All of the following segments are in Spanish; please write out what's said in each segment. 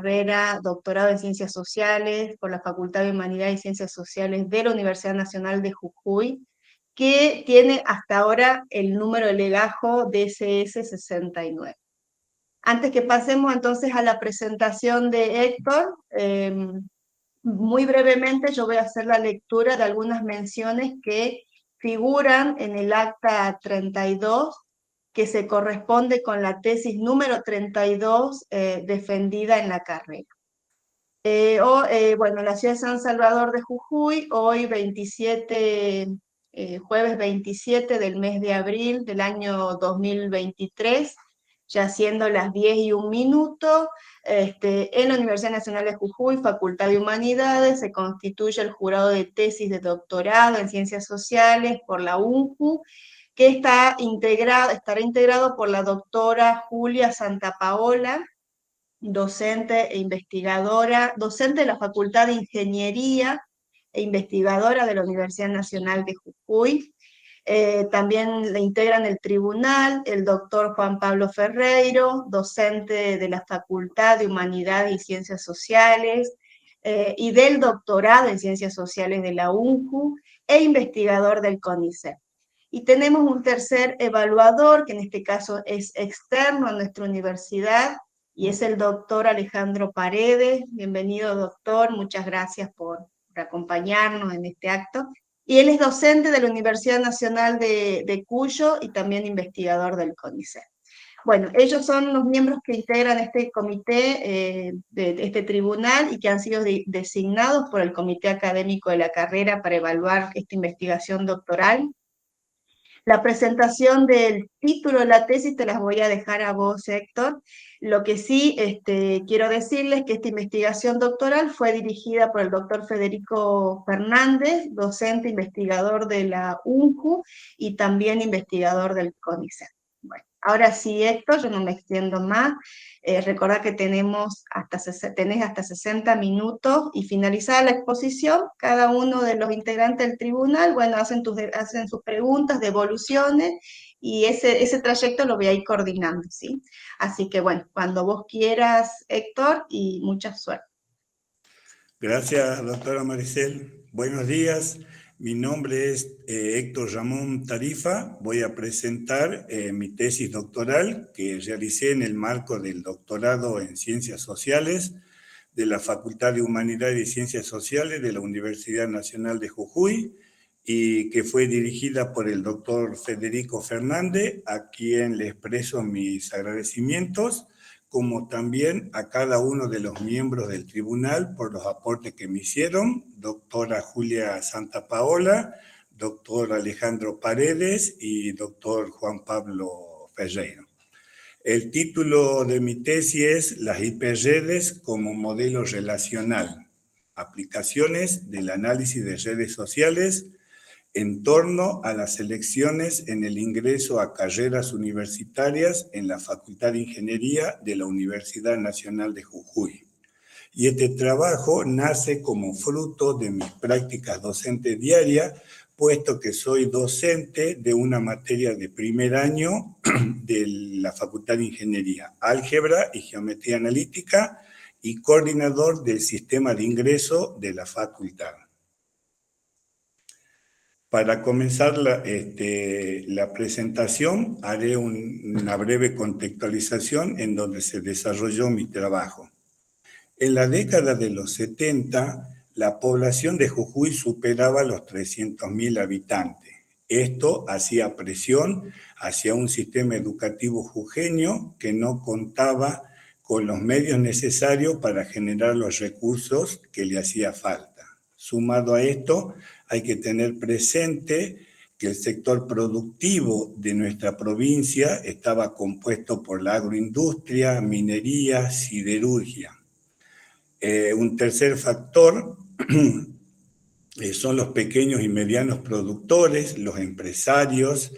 carrera doctorado en Ciencias Sociales por la Facultad de Humanidades y Ciencias Sociales de la Universidad Nacional de Jujuy, que tiene hasta ahora el número de legajo DSS 69. Antes que pasemos entonces a la presentación de Héctor, muy brevemente yo voy a hacer la lectura de algunas menciones que figuran en el acta 32, que se corresponde con la tesis número 32 defendida en la carrera. Bueno, la ciudad de San Salvador de Jujuy, hoy 27, jueves 27 del mes de abril del año 2023, ya siendo las 10:01, en la Universidad Nacional de Jujuy, Facultad de Humanidades, se constituye el jurado de tesis de doctorado en Ciencias Sociales por la UNJU, que estará integrado por la doctora Julia Santapaola, docente e investigadora, docente de la Facultad de Ingeniería e investigadora de la Universidad Nacional de Jujuy. También le integran el tribunal el doctor Juan Pablo Ferreiro, docente de la Facultad de Humanidades y Ciencias Sociales, y del doctorado en Ciencias Sociales de la UNJU, e investigador del CONICET. Y tenemos un tercer evaluador, que en este caso es externo a nuestra universidad, y es el doctor Alejandro Paredes. Bienvenido, doctor, muchas gracias por acompañarnos en este acto. Y él es docente de la Universidad Nacional de Cuyo y también investigador del CONICET. Bueno, ellos son los miembros que integran este comité, de este tribunal, y que han sido designados por el comité académico de la carrera para evaluar esta investigación doctoral. La presentación del título de la tesis te las voy a dejar a vos, Héctor. Lo que sí quiero decirles que esta investigación doctoral fue dirigida por el doctor Federico Fernández, docente investigador de la UNJU y también investigador del CONICET. Bueno, ahora sí, Héctor, yo no me extiendo más. Recordad que tenés hasta 60 minutos, y finalizada la exposición, cada uno de los integrantes del tribunal, bueno, hacen sus preguntas, devoluciones, y ese trayecto lo voy a ir coordinando, ¿sí? Así que bueno, cuando vos quieras, Héctor, y mucha suerte. Gracias, doctora Maricel. Buenos días. Mi nombre es Héctor Ramón Tarifa. Voy a presentar mi tesis doctoral que realicé en el marco del doctorado en Ciencias Sociales de la Facultad de Humanidades y Ciencias Sociales de la Universidad Nacional de Jujuy, y que fue dirigida por el doctor Federico Fernández, a quien le expreso mis agradecimientos, como también a cada uno de los miembros del tribunal por los aportes que me hicieron, doctora Julia Santapaola, doctor Alejandro Paredes y doctor Juan Pablo Ferreiro. El título de mi tesis es Las hiperredes como modelo relacional, aplicaciones del análisis de redes sociales en torno a las elecciones en el ingreso a carreras universitarias en la Facultad de Ingeniería de la Universidad Nacional de Jujuy. Y este trabajo nace como fruto de mis prácticas docentes diarias, puesto que soy docente de una materia de primer año de la Facultad de Ingeniería, Álgebra y Geometría Analítica, y coordinador del sistema de ingreso de la facultad. Para comenzar la presentación, haré una breve contextualización en donde se desarrolló mi trabajo. En la década de los 70, la población de Jujuy superaba los 300.000 habitantes. Esto hacía presión hacia un sistema educativo jujeño que no contaba con los medios necesarios para generar los recursos que le hacía falta. Sumado a esto, hay que tener presente que el sector productivo de nuestra provincia estaba compuesto por la agroindustria, minería, siderurgia. Un tercer factor son los pequeños y medianos productores, los empresarios,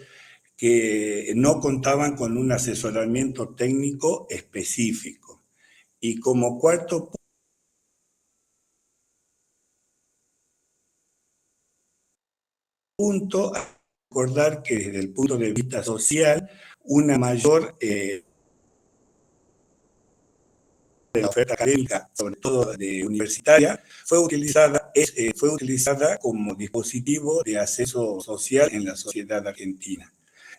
que no contaban con un asesoramiento técnico específico. Y como cuarto punto, recordar que desde el punto de vista social, una mayor de la oferta académica, sobre todo de universitaria, fue utilizada como dispositivo de acceso social en la sociedad argentina.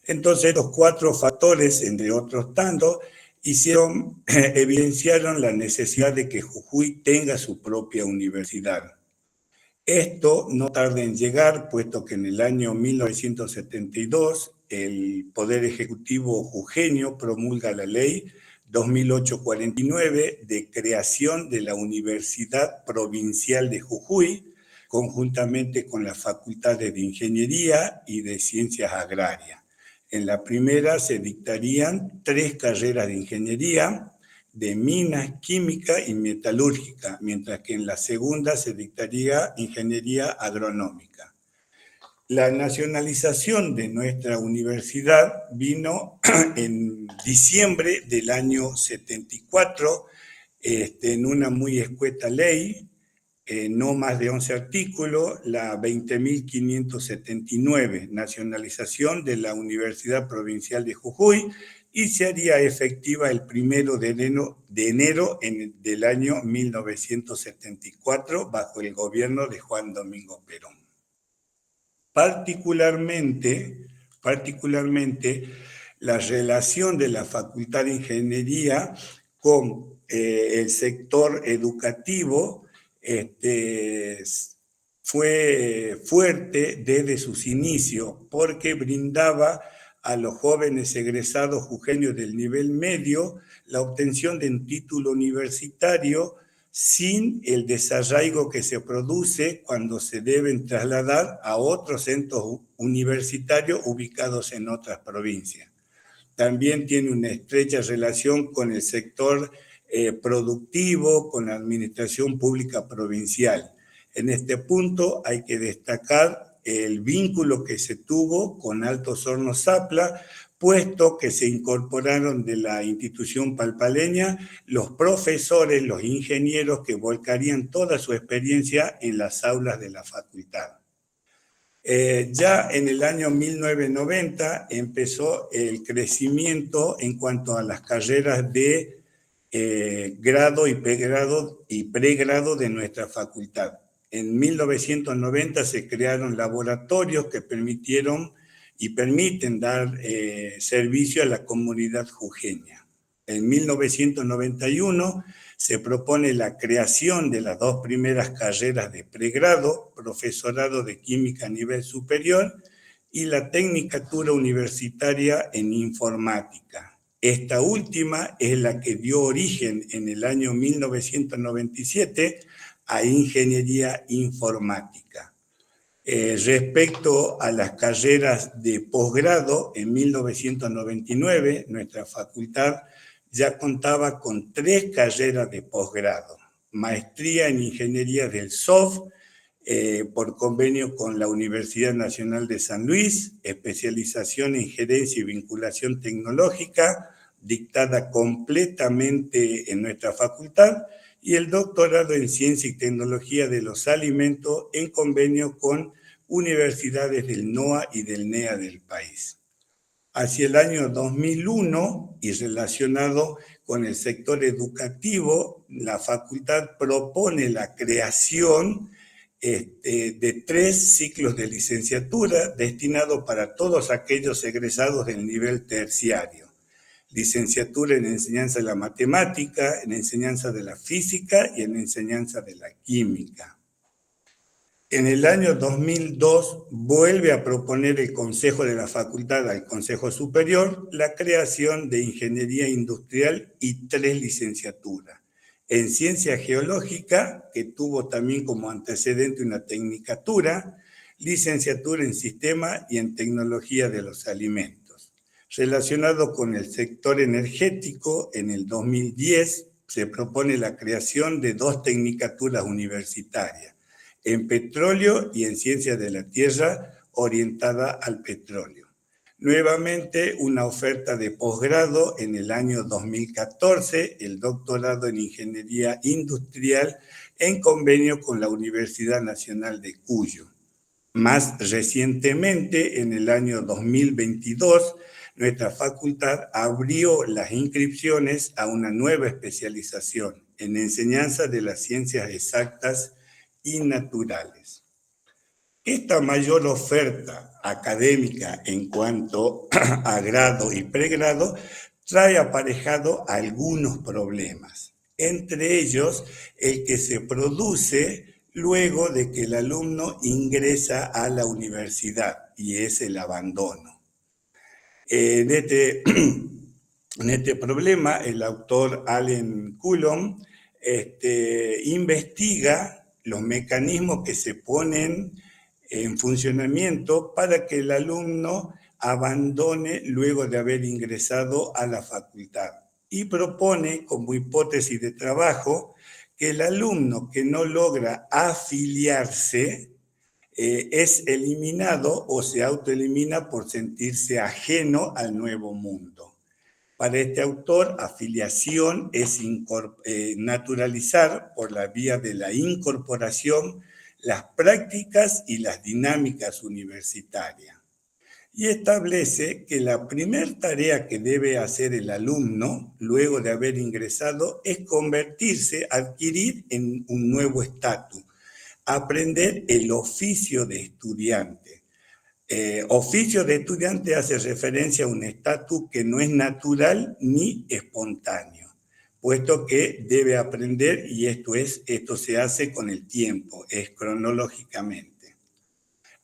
Entonces, estos cuatro factores, entre otros tantos, evidenciaron la necesidad de que Jujuy tenga su propia universidad. Esto no tarda en llegar, puesto que en el año 1972 el Poder Ejecutivo jujeño promulga la ley 2849 de creación de la Universidad Provincial de Jujuy, conjuntamente con las facultades de Ingeniería y de Ciencias Agrarias. En la primera se dictarían 3 carreras de ingeniería, de minas, química y metalúrgica, mientras que en la segunda se dictaría ingeniería agronómica. La nacionalización de nuestra universidad vino en diciembre del año 74, en una muy escueta ley, no más de 11 artículos, la 20.579, nacionalización de la Universidad Provincial de Jujuy, y se haría efectiva el 1 de enero del año 1974 bajo el gobierno de Juan Domingo Perón. Particularmente, la relación de la Facultad de Ingeniería con el sector educativo fue fuerte desde sus inicios, porque brindaba a los jóvenes egresados jujeños del nivel medio la obtención de un título universitario sin el desarraigo que se produce cuando se deben trasladar a otros centros universitarios ubicados en otras provincias. También tiene una estrecha relación con el sector productivo, con la administración pública provincial. En este punto hay que destacar el vínculo que se tuvo con Altos Hornos Zapla, puesto que se incorporaron de la institución palpaleña los profesores, los ingenieros que volcarían toda su experiencia en las aulas de la facultad. Ya en el año 1990 empezó el crecimiento en cuanto a las carreras de grado y pregrado de nuestra facultad. En 1990 se crearon laboratorios que permitieron y permiten dar servicio a la comunidad jujeña. En 1991 se propone la creación de las 2 primeras carreras de pregrado, profesorado de química a nivel superior y la tecnicatura universitaria en informática. Esta última es la que dio origen en el año 1997 a ingeniería informática. Respecto a las carreras de posgrado, en 1999 nuestra facultad ya contaba con 3 carreras de posgrado: maestría en ingeniería del SOF, por convenio con la Universidad Nacional de San Luis, especialización en gerencia y vinculación tecnológica, dictada completamente en nuestra facultad, y el doctorado en Ciencia y Tecnología de los Alimentos en convenio con universidades del NOA y del NEA del país. Hacia el año 2001, y relacionado con el sector educativo, la facultad propone la creación de 3 ciclos de licenciatura destinados para todos aquellos egresados del nivel terciario. Licenciatura en enseñanza de la matemática, en enseñanza de la física y en enseñanza de la química. En el año 2002 vuelve a proponer el Consejo de la Facultad al Consejo Superior la creación de Ingeniería Industrial y 3 licenciaturas. En Ciencia Geológica, que tuvo también como antecedente una tecnicatura, licenciatura en Sistema y en Tecnología de los Alimentos. Relacionado con el sector energético, en el 2010 se propone la creación de 2 tecnicaturas universitarias, en petróleo y en ciencia de la tierra orientada al petróleo. Nuevamente, una oferta de posgrado en el año 2014, el doctorado en ingeniería industrial en convenio con la Universidad Nacional de Cuyo. Más recientemente, en el año 2022, nuestra facultad abrió las inscripciones a una nueva especialización en enseñanza de las ciencias exactas y naturales. Esta mayor oferta académica en cuanto a grado y pregrado trae aparejado algunos problemas, entre ellos el que se produce luego de que el alumno ingresa a la universidad y es el abandono. En este problema, el autor Allen Coulomb investiga los mecanismos que se ponen en funcionamiento para que el alumno abandone luego de haber ingresado a la facultad y propone como hipótesis de trabajo que el alumno que no logra afiliarse es eliminado o se autoelimina por sentirse ajeno al nuevo mundo. Para este autor, afiliación es naturalizar por la vía de la incorporación las prácticas y las dinámicas universitarias. Y establece que la primera tarea que debe hacer el alumno, luego de haber ingresado, es convertirse, adquirir en un nuevo estatus, aprender el oficio de estudiante. Oficio de estudiante hace referencia a un estatus que no es natural ni espontáneo, puesto que debe aprender y esto se hace con el tiempo, es cronológicamente.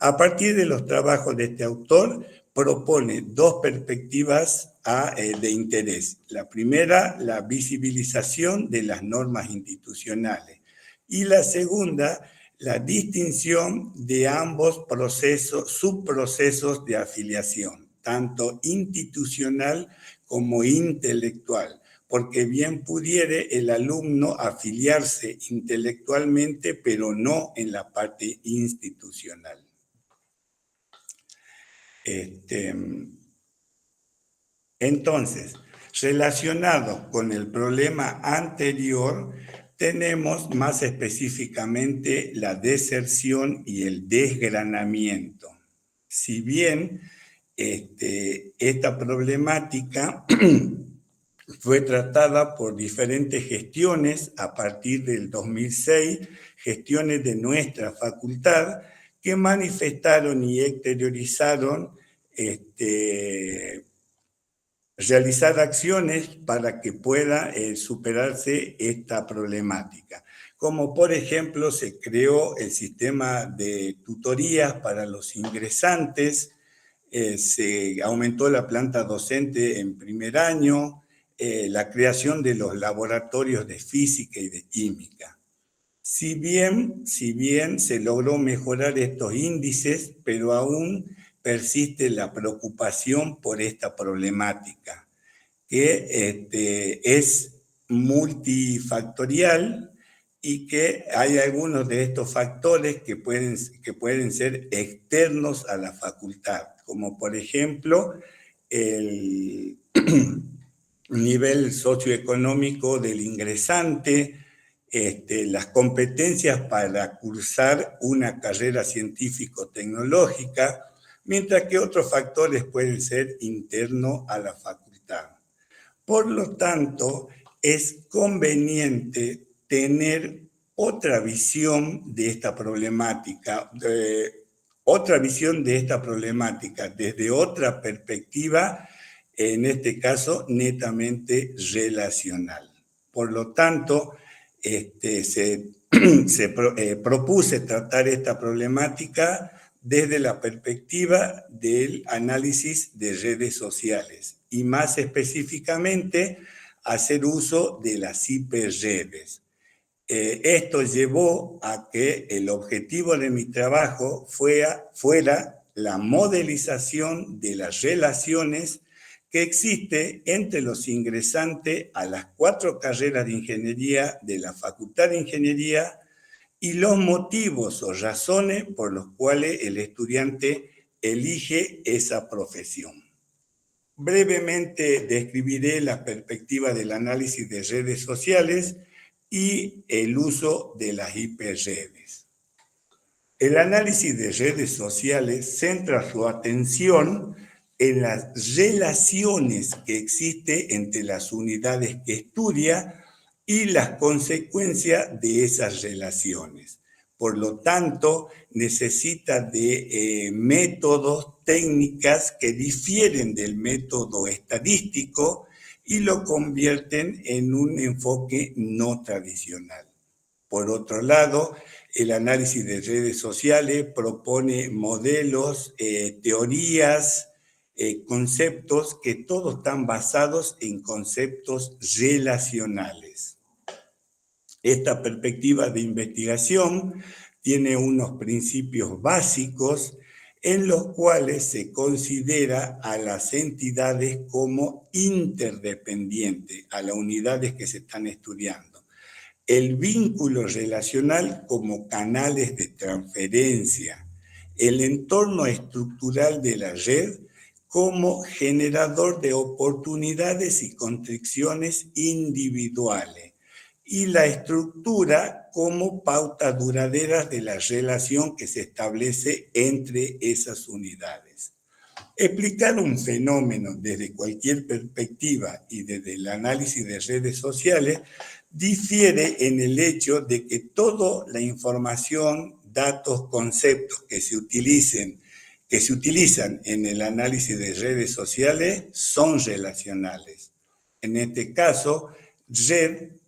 A partir de los trabajos de este autor, propone dos perspectivas de interés. La primera, la visibilización de las normas institucionales, y la segunda, la distinción de ambos subprocesos de afiliación, tanto institucional como intelectual, porque bien pudiere el alumno afiliarse intelectualmente, pero no en la parte institucional. Entonces, relacionado con el problema anterior, tenemos más específicamente la deserción y el desgranamiento. Si bien esta problemática fue tratada por diferentes gestiones a partir del 2006, gestiones de nuestra facultad, que manifestaron y exteriorizaron realizar acciones para que pueda superarse esta problemática. Como por ejemplo se creó el sistema de tutorías para los ingresantes, se aumentó la planta docente en primer año, la creación de los laboratorios de física y de química. Si bien se logró mejorar estos índices, pero aún persiste la preocupación por esta problemática, que es multifactorial y que hay algunos de estos factores que pueden ser externos a la facultad, como por ejemplo el nivel socioeconómico del ingresante, las competencias para cursar una carrera científico-tecnológica, mientras que otros factores pueden ser internos a la facultad. Por lo tanto, es conveniente tener otra visión de esta problemática, desde otra perspectiva, en este caso netamente relacional. Por lo tanto, propuse tratar esta problemática desde la perspectiva del análisis de redes sociales y más específicamente hacer uso de las hiperredes. Esto llevó a que el objetivo de mi trabajo fuera la modelización de las relaciones que existe entre los ingresantes a las 4 carreras de ingeniería de la Facultad de Ingeniería y los motivos o razones por los cuales el estudiante elige esa profesión. Brevemente describiré la perspectiva del análisis de redes sociales y el uso de las hiperredes. El análisis de redes sociales centra su atención en las relaciones que existen entre las unidades que estudia y las consecuencias de esas relaciones. Por lo tanto, necesita de métodos, técnicas que difieren del método estadístico y lo convierten en un enfoque no tradicional. Por otro lado, el análisis de redes sociales propone modelos, teorías, conceptos que todos están basados en conceptos relacionales. Esta perspectiva de investigación tiene unos principios básicos en los cuales se considera a las entidades como interdependientes, a las unidades que se están estudiando. El vínculo relacional como canales de transferencia, el entorno estructural de la red como generador de oportunidades y constricciones individuales, y la estructura como pautas duraderas de la relación que se establece entre esas unidades. Explicar un fenómeno desde cualquier perspectiva y desde el análisis de redes sociales difiere en el hecho de que toda la información, datos, conceptos que se utilizan en el análisis de redes sociales son relacionales. En este caso, red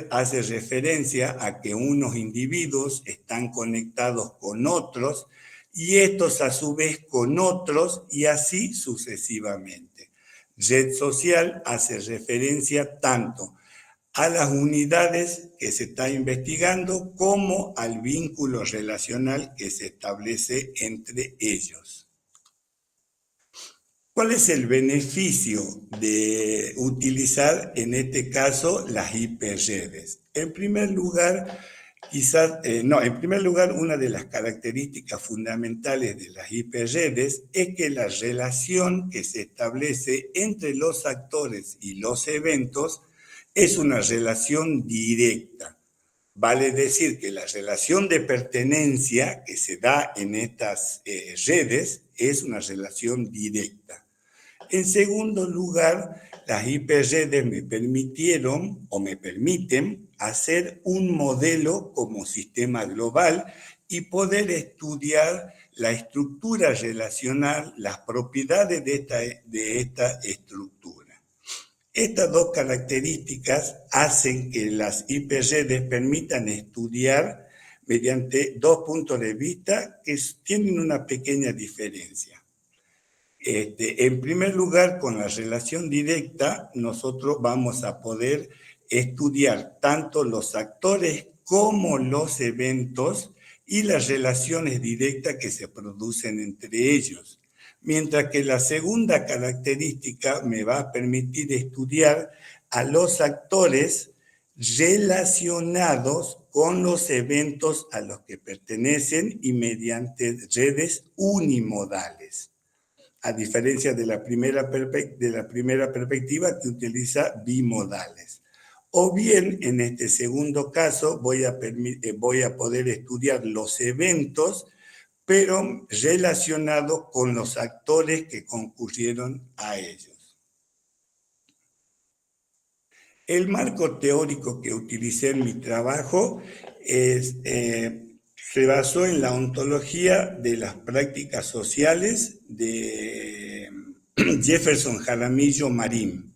hace referencia a que unos individuos están conectados con otros y estos a su vez con otros y así sucesivamente. Red social hace referencia tanto a las unidades que se está investigando como al vínculo relacional que se establece entre ellos. ¿Cuál es el beneficio de utilizar en este caso las hiperredes? En primer lugar, una de las características fundamentales de las hiperredes es que la relación que se establece entre los actores y los eventos es una relación directa. Vale decir que la relación de pertenencia que se da en estas redes es una relación directa. En segundo lugar, las hiperredes me permitieron o me permiten hacer un modelo como sistema global y poder estudiar la estructura relacional, las propiedades de esta estructura. Estas dos características hacen que las hiperredes permitan estudiar mediante dos puntos de vista que tienen una pequeña diferencia. En primer lugar, con la relación directa, nosotros vamos a poder estudiar tanto los actores como los eventos y las relaciones directas que se producen entre ellos. Mientras que la segunda característica me va a permitir estudiar a los actores relacionados con los eventos a los que pertenecen y mediante redes unimodales, a diferencia de la primera perspectiva que utiliza bimodales. O bien, en este segundo caso, voy a poder estudiar los eventos pero relacionado con los actores que concurrieron a ellos. El marco teórico que utilicé en mi trabajo se basó en la ontología de las prácticas sociales de Jefferson Jaramillo Marín,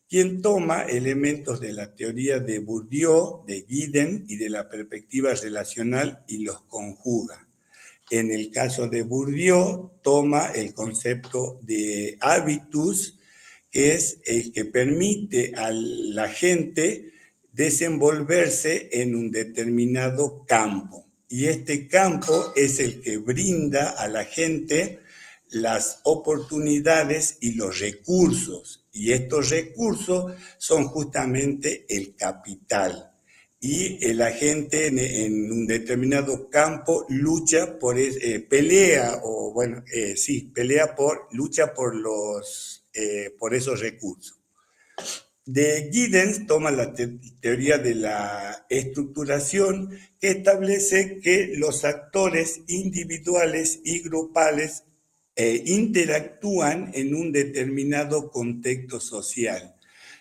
quien toma elementos de la teoría de Bourdieu, de Giddens y de la perspectiva relacional y los conjuga. En el caso de Bourdieu, toma el concepto de habitus, que es el que permite a la gente desenvolverse en un determinado campo. Y este campo es el que brinda a la gente las oportunidades y los recursos. Y estos recursos son justamente el capital. Y la gente en un determinado campo lucha por, pelea por esos recursos. De Giddens toma la teoría de la estructuración que establece que los actores individuales y grupales interactúan en un determinado contexto social.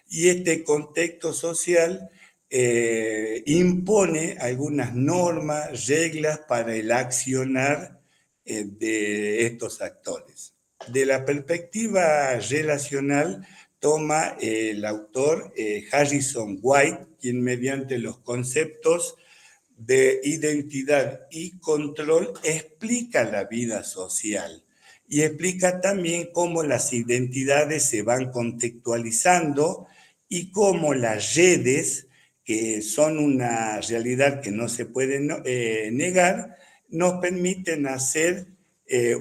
Y este contexto social impone algunas normas, reglas para el accionar de estos actores. De la perspectiva relacional, toma el autor Harrison White, quien mediante los conceptos de identidad y control explica la vida social y explica también cómo las identidades se van contextualizando y cómo las redes, que son una realidad que no se puede negar, nos permiten hacer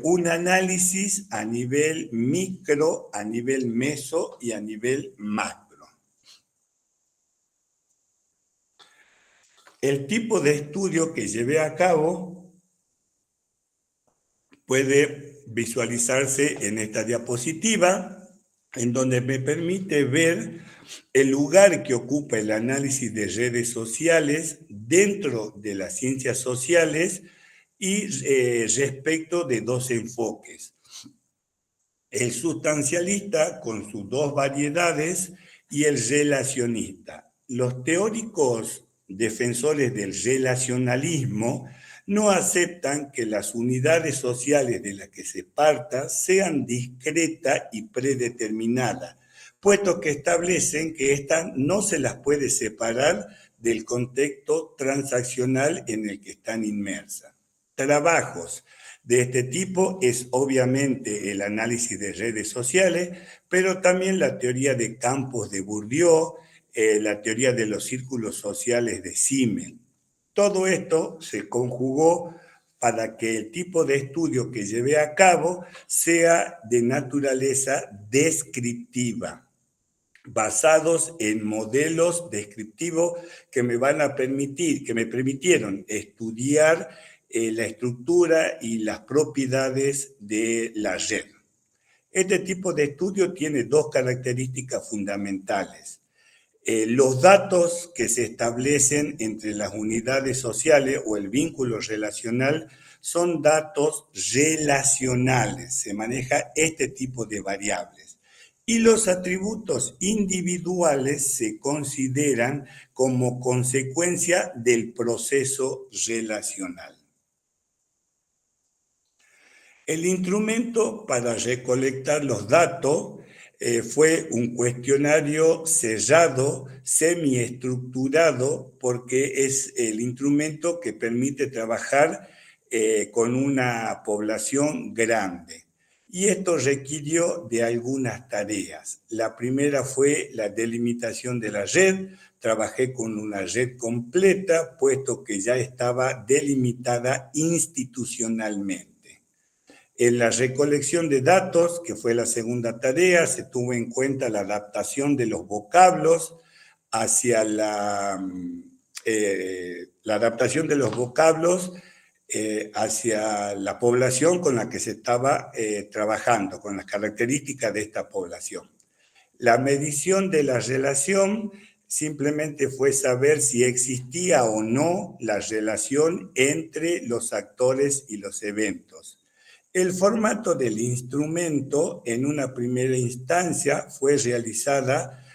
un análisis a nivel micro, a nivel meso y a nivel macro. El tipo de estudio que llevé a cabo puede visualizarse en esta diapositiva, en donde me permite ver el lugar que ocupa el análisis de redes sociales dentro de las ciencias sociales y respecto de dos enfoques. El sustancialista con sus dos variedades y el relacionista. Los teóricos defensores del relacionalismo no aceptan que las unidades sociales de las que se parta sean discretas y predeterminadas, puesto que establecen que ésta no se las puede separar del contexto transaccional en el que están inmersas. Trabajos de este tipo es obviamente el análisis de redes sociales, pero también la teoría de campos de Bourdieu, la teoría de los círculos sociales de Simmel. Todo esto se conjugó para que el tipo de estudio que llevé a cabo sea de naturaleza descriptiva, basados en modelos descriptivos que me van a permitir, que me permitieron estudiar la estructura y las propiedades de la red. Este tipo de estudio tiene dos características fundamentales. Los datos que se establecen entre las unidades sociales o el vínculo relacional son datos relacionales, se maneja este tipo de variables. Y los atributos individuales se consideran como consecuencia del proceso relacional. El instrumento para recolectar los datos fue un cuestionario sellado, semiestructurado, porque es el instrumento que permite trabajar con una población grande. Y esto requirió de algunas tareas. La primera fue la delimitación de la red. Trabajé con una red completa, puesto que ya estaba delimitada institucionalmente. En la recolección de datos, que fue la segunda tarea, se tuvo en cuenta la adaptación de los vocablos hacia la adaptación de los vocablos hacia la población con la que se estaba trabajando, con las características de esta población. La medición de la relación simplemente fue saber si existía o no la relación entre los actores y los eventos. El formato del instrumento en una primera instancia fue realizada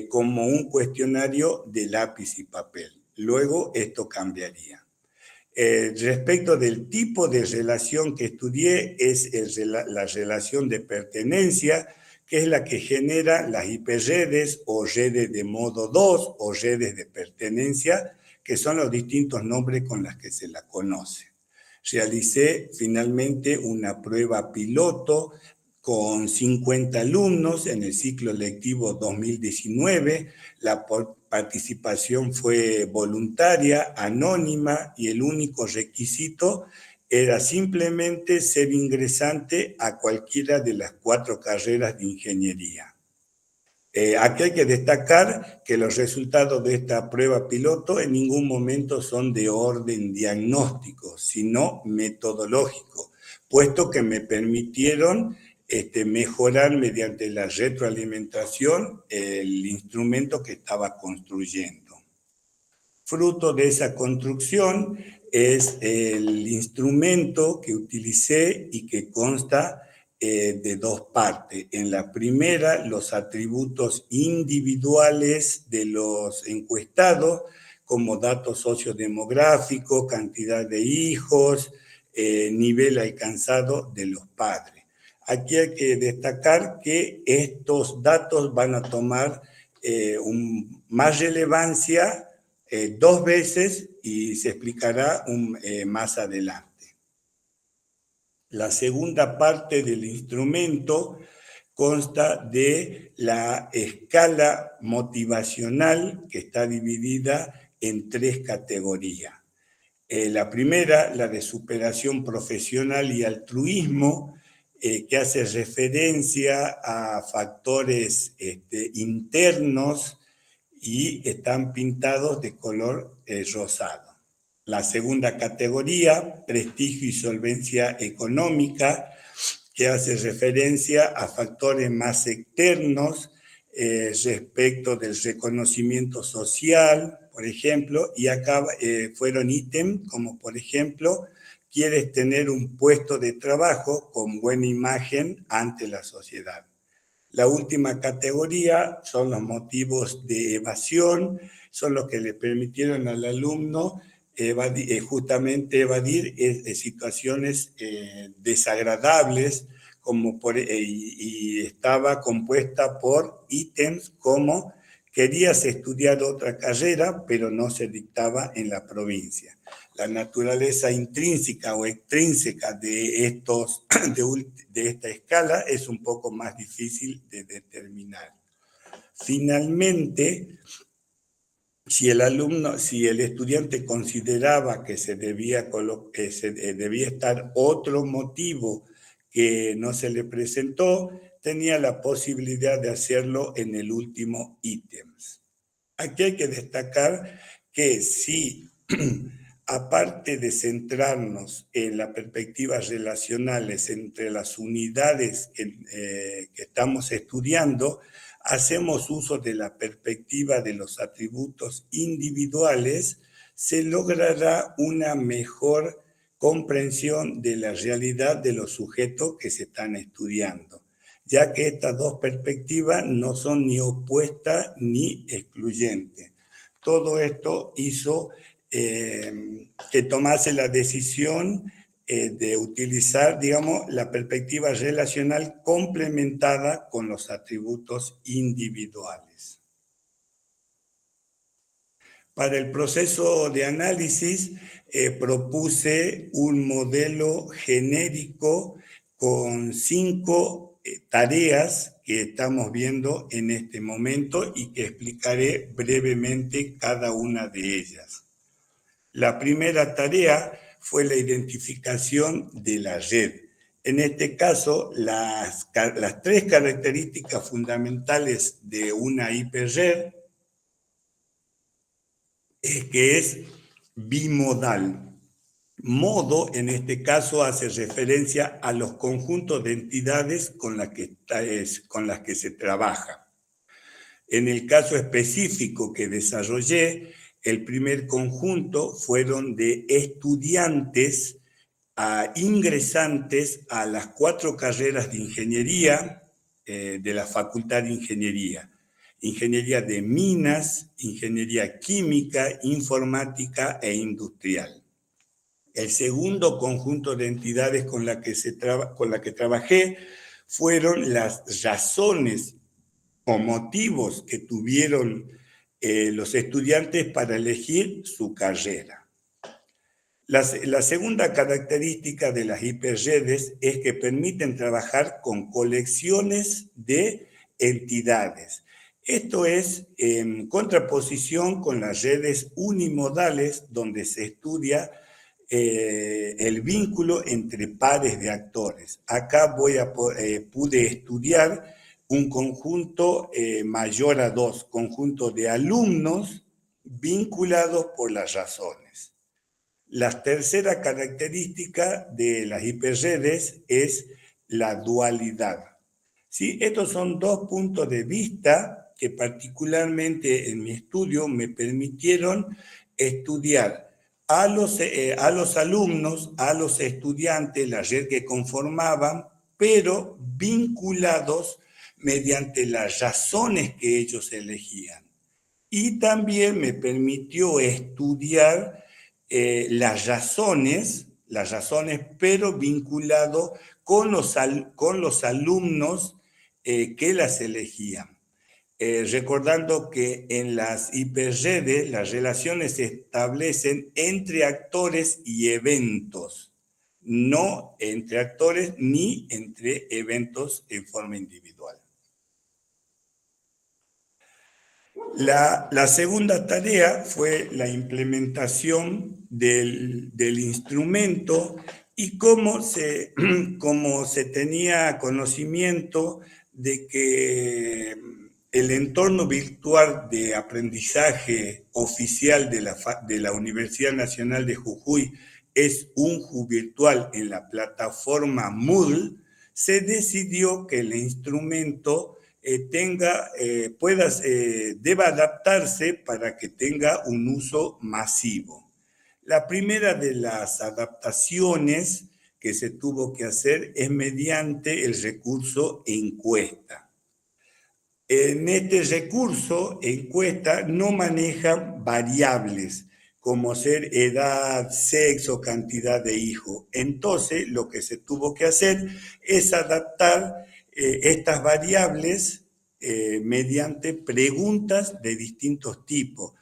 como un cuestionario de lápiz y papel. Luego esto cambiaría. Respecto del tipo de relación que estudié, es la relación de pertenencia, que es la que genera las hiperredes o redes de modo 2 o redes de pertenencia, que son los distintos nombres con los que se la conoce. Realicé finalmente una prueba piloto con 50 alumnos en el ciclo lectivo 2019. La participación fue voluntaria, anónima, y el único requisito era simplemente ser ingresante a cualquiera de las 4 carreras de ingeniería. Aquí hay que destacar que los resultados de esta prueba piloto en ningún momento son de orden diagnóstico, sino metodológico, puesto que me permitieron mejorar mediante la retroalimentación el instrumento que estaba construyendo. Fruto de esa construcción es el instrumento que utilicé y que consta de dos partes. En la primera, los atributos individuales de los encuestados, como datos sociodemográficos, cantidad de hijos, nivel alcanzado de los padres. Aquí hay que destacar que estos datos van a tomar más relevancia dos veces y se explicará más adelante. La segunda parte del instrumento consta de la escala motivacional que está dividida en tres categorías. La primera, la de superación profesional y altruismo, que hace referencia a factores internos y están pintados de color rosado. La segunda categoría, prestigio y solvencia económica, que hace referencia a factores más externos respecto del reconocimiento social, por ejemplo, y acá fueron ítems como, por ejemplo, quieres tener un puesto de trabajo con buena imagen ante la sociedad. La última categoría son los motivos de evasión, son los que le permitieron al alumno justamente evadir situaciones desagradables, y estaba compuesta por ítems como querías estudiar otra carrera, pero no se dictaba en la provincia. La naturaleza intrínseca o extrínseca de esta escala es un poco más difícil de determinar. Finalmente, si el estudiante consideraba que debía estar otro motivo que no se le presentó, tenía la posibilidad de hacerlo en el último ítem. Aquí hay que destacar que si, aparte de centrarnos en las perspectivas relacionales entre las unidades que estamos estudiando, hacemos uso de la perspectiva de los atributos individuales, se logrará una mejor comprensión de la realidad de los sujetos que se están estudiando, ya que estas dos perspectivas no son ni opuestas ni excluyentes. Todo esto hizo que tomase la decisión de utilizar, digamos, la perspectiva relacional complementada con los atributos individuales. Para el proceso de análisis propuse un modelo genérico con 5 tareas que estamos viendo en este momento y que explicaré brevemente cada una de ellas. La primera tarea fue la identificación de la red. En este caso, las 3 características fundamentales de una hiperred que es bimodal. Modo, en este caso, hace referencia a los conjuntos de entidades con las que se trabaja. En el caso específico que desarrollé, el primer conjunto fueron de estudiantes ingresantes a las 4 carreras de ingeniería de la Facultad de Ingeniería. Ingeniería de minas, ingeniería química, informática e industrial. El segundo conjunto de entidades con la que trabajé fueron las razones o motivos que tuvieron los estudiantes para elegir su carrera. La segunda característica de las hiperredes es que permiten trabajar con colecciones de entidades. Esto es en contraposición con las redes unimodales, donde se estudia el vínculo entre pares de actores. Acá pude estudiar un conjunto mayor a 2, conjunto de alumnos vinculados por las razones. La tercera característica de las hiperredes es la dualidad. ¿Sí? Estos son 2 puntos de vista que particularmente en mi estudio me permitieron estudiar a los alumnos, a los estudiantes, la red que conformaban, pero vinculados mediante las razones que ellos elegían. Y también me permitió estudiar las razones, pero vinculado con los alumnos que las elegían. Recordando que en las hiperredes las relaciones se establecen entre actores y eventos, no entre actores ni entre eventos en forma individual. La segunda tarea fue la implementación del instrumento y cómo se tenía conocimiento de que el entorno virtual de aprendizaje oficial de la Universidad Nacional de Jujuy es un virtual en la plataforma Moodle, se decidió que el instrumento deba adaptarse para que tenga un uso masivo. La primera de las adaptaciones que se tuvo que hacer es mediante el recurso encuesta. En este recurso, encuesta, no maneja variables como ser edad, sexo, cantidad de hijos. Entonces, lo que se tuvo que hacer es adaptar estas variables mediante preguntas de distintos tipos.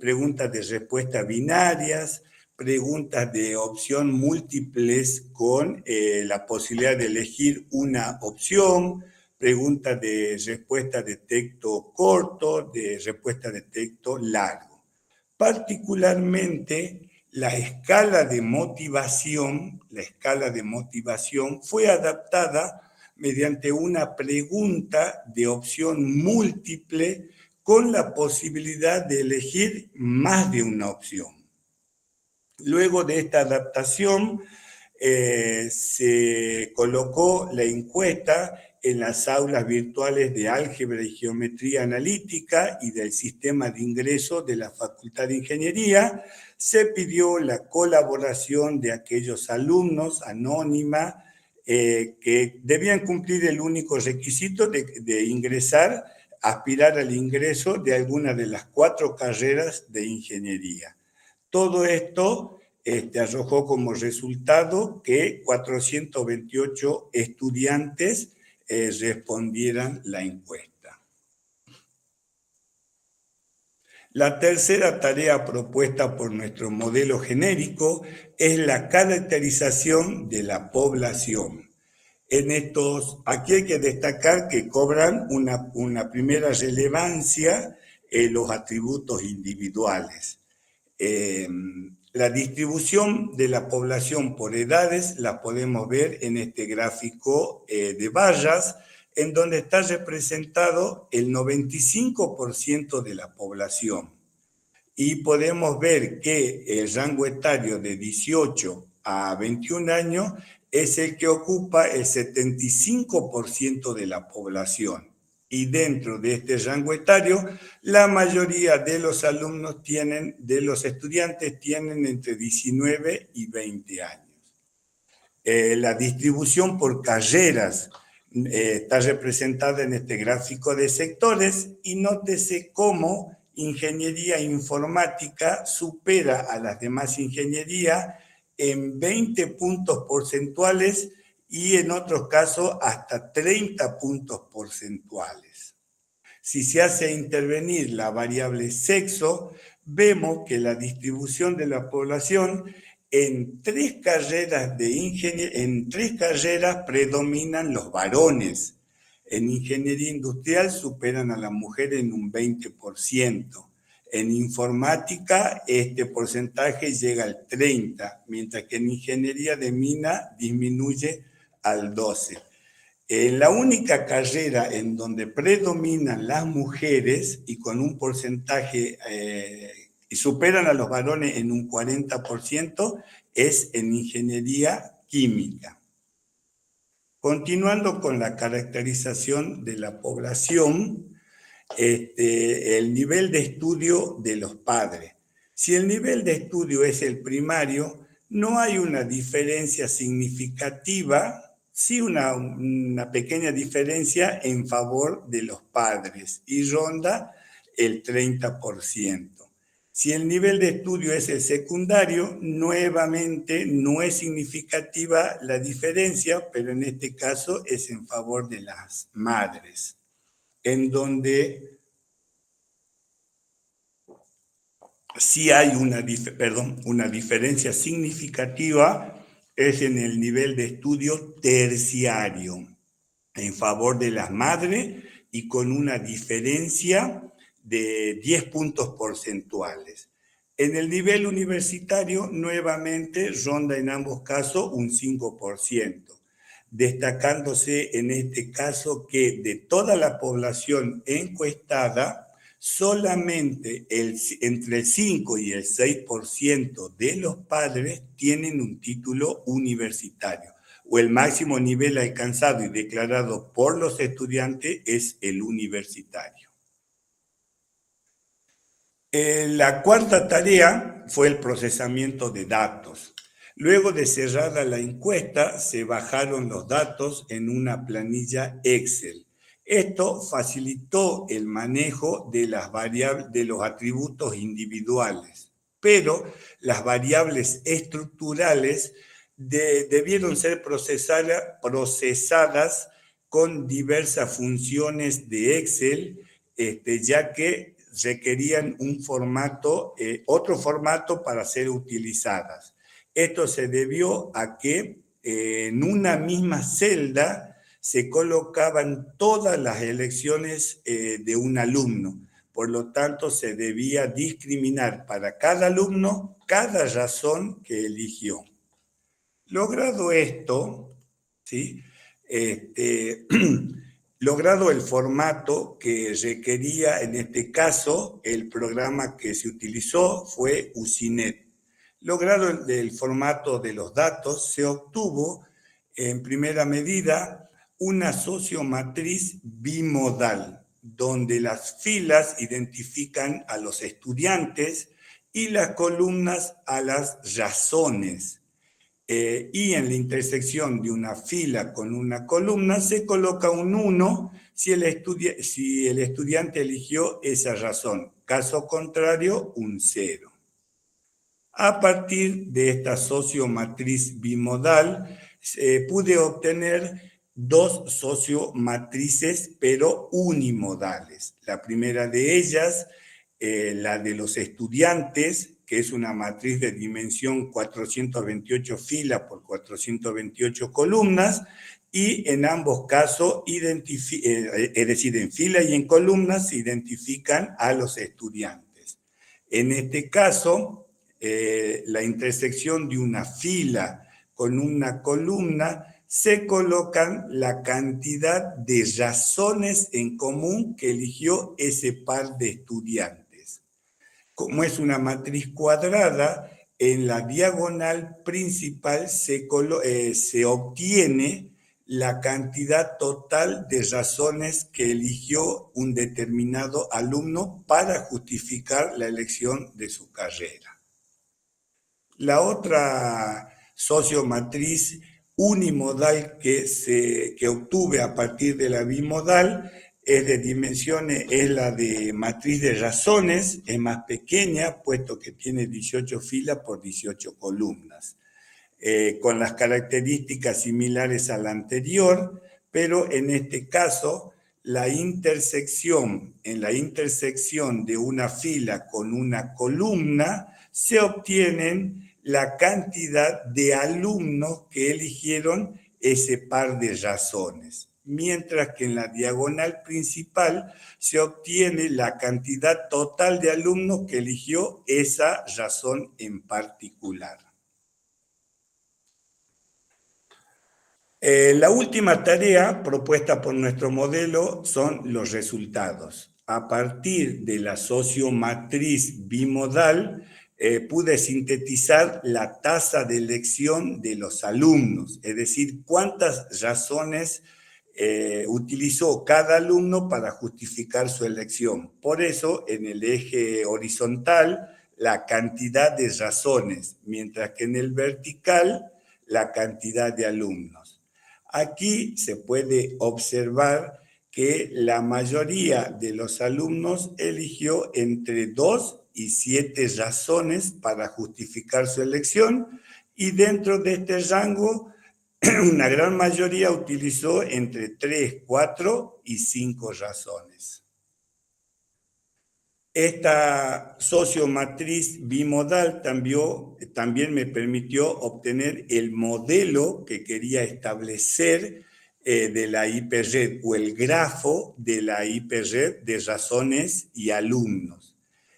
Preguntas de respuesta binarias, preguntas de opción múltiples con la posibilidad de elegir una opción, preguntas de respuesta de texto corto, de respuesta de texto largo. Particularmente, la escala de motivación fue adaptada mediante una pregunta de opción múltiple con la posibilidad de elegir más de una opción. Luego de esta adaptación, se colocó la encuesta en las aulas virtuales de álgebra y geometría analítica y del sistema de ingreso de la Facultad de Ingeniería. Se pidió la colaboración de aquellos alumnos anónima que debían cumplir el único requisito de ingresar, aspirar al ingreso de alguna de las 4 carreras de ingeniería. Todo esto arrojó como resultado que 428 estudiantes respondieran la encuesta. La tercera tarea propuesta por nuestro modelo genérico es la caracterización de la población. Aquí hay que destacar que cobran una primera relevancia los atributos individuales. La distribución de la población por edades la podemos ver en este gráfico de barras, en donde está representado el 95% de la población. Y podemos ver que el rango etario de 18 a 21 años es el que ocupa el 75% de la población. Y dentro de este rango etario, la mayoría de los estudiantes tienen entre 19 y 20 años. La distribución por carreras está representada en este gráfico de sectores y nótese cómo ingeniería informática supera a las demás ingenierías en 20 puntos porcentuales y en otros casos hasta 30 puntos porcentuales. Si se hace intervenir la variable sexo, vemos que la distribución de la población en 3 carreras predominan los varones. En ingeniería industrial superan a la mujer en un 20%. En informática este porcentaje llega al 30%, mientras que en ingeniería de mina disminuye al 12%. La única carrera en donde predominan las mujeres y con un porcentaje y superan a los varones en un 40% es en ingeniería química. Continuando con la caracterización de la población, el nivel de estudio de los padres. Si el nivel de estudio es el primario, no hay una diferencia significativa sí una pequeña diferencia en favor de los padres y ronda el 30%. Si el nivel de estudio es el secundario, nuevamente no es significativa la diferencia, pero en este caso es en favor de las madres, en donde sí hay una diferencia significativa, es en el nivel de estudio terciario, en favor de las madres y con una diferencia de 10 puntos porcentuales. En el nivel universitario, nuevamente, ronda en ambos casos un 5%, destacándose en este caso que de toda la población encuestada, solamente entre el 5 y el 6% de los padres tienen un título universitario, o el máximo nivel alcanzado y declarado por los estudiantes es el universitario. La cuarta tarea fue el procesamiento de datos. Luego de cerrada la encuesta, se bajaron los datos en una planilla Excel. Esto facilitó el manejo de las variables, de los atributos individuales, pero las variables estructurales debieron ser procesadas con diversas funciones de Excel, ya que requerían un formato, otro formato para ser utilizadas. Esto se debió a que en una misma celda se colocaban todas las elecciones de un alumno. Por lo tanto, se debía discriminar para cada alumno cada razón que eligió. Logrado esto, ¿sí? Logrado el formato que requería, en este caso, el programa que se utilizó fue UCINET. Logrado el formato de los datos, se obtuvo, en primera medida, una sociomatriz bimodal, donde las filas identifican a los estudiantes y las columnas a las razones. Y en la intersección de una fila con una columna se coloca un 1 si el estudiante eligió esa razón. Caso contrario, un 0. A partir de esta sociomatriz bimodal, pude obtener dos sociomatrices, pero unimodales. La primera de ellas, la de los estudiantes, que es una matriz de dimensión 428 filas por 428 columnas, y en ambos casos, es decir, en fila y en columnas, se identifican a los estudiantes. En este caso, la intersección de una fila con una columna, se colocan la cantidad de razones en común que eligió ese par de estudiantes. Como es una matriz cuadrada, en la diagonal principal se obtiene la cantidad total de razones que eligió un determinado alumno para justificar la elección de su carrera. La otra sociomatriz unimodal que obtuve a partir de la bimodal es de dimensiones, es la de matriz de razones, es más pequeña, puesto que tiene 18 filas por 18 columnas, con las características similares a la anterior, pero en este caso en la intersección de una fila con una columna se obtienen la cantidad de alumnos que eligieron ese par de razones, mientras que en la diagonal principal se obtiene la cantidad total de alumnos que eligió esa razón en particular. La última tarea propuesta por nuestro modelo son los resultados. A partir de la sociomatriz bimodal, pude sintetizar la tasa de elección de los alumnos, es decir, cuántas razones utilizó cada alumno para justificar su elección. Por eso, en el eje horizontal, la cantidad de razones, mientras que en el vertical, la cantidad de alumnos. Aquí se puede observar que la mayoría de los alumnos eligió entre 2 y 7 razones para justificar su elección, y dentro de este rango una gran mayoría utilizó entre 3, 4 y 5 razones. Esta sociomatriz bimodal también me permitió obtener el modelo que quería establecer de la hiperred, o el grafo de la hiperred de razones y alumnos.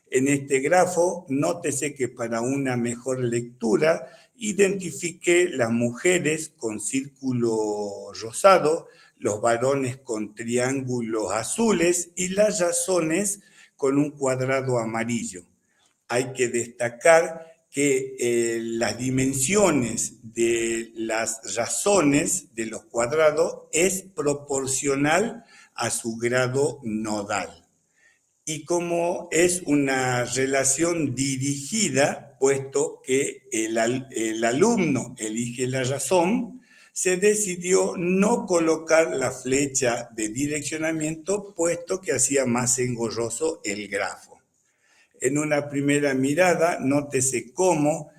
En este grafo, nótese que para una mejor lectura identifiqué las mujeres con círculo rosado, los varones con triángulos azules y las razones con un cuadrado amarillo. Hay que destacar que las dimensiones de las razones de los cuadrados es proporcional a su grado nodal. Y como es una relación dirigida, puesto que el alumno elige la razón, se decidió no colocar la flecha de direccionamiento, puesto que hacía más engorroso el grafo. En una primera mirada, nótese cómo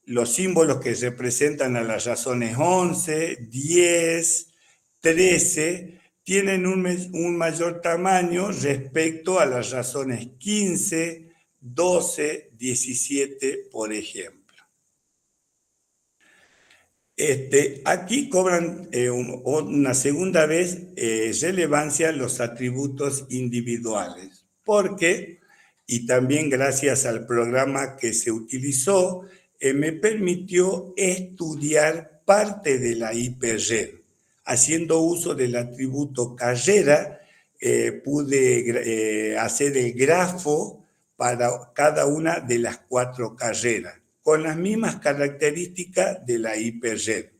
los símbolos que representan a las razones 11, 10, 13, tienen un mayor tamaño respecto a las razones 15, 12, 17, por ejemplo. Aquí cobran una segunda vez relevancia los atributos individuales, porque, y también gracias al programa que se utilizó, me permitió estudiar parte de la hiperred. Haciendo uso del atributo carrera, pude hacer el grafo para cada una de las 4 carreras, con las mismas características de la hiperred.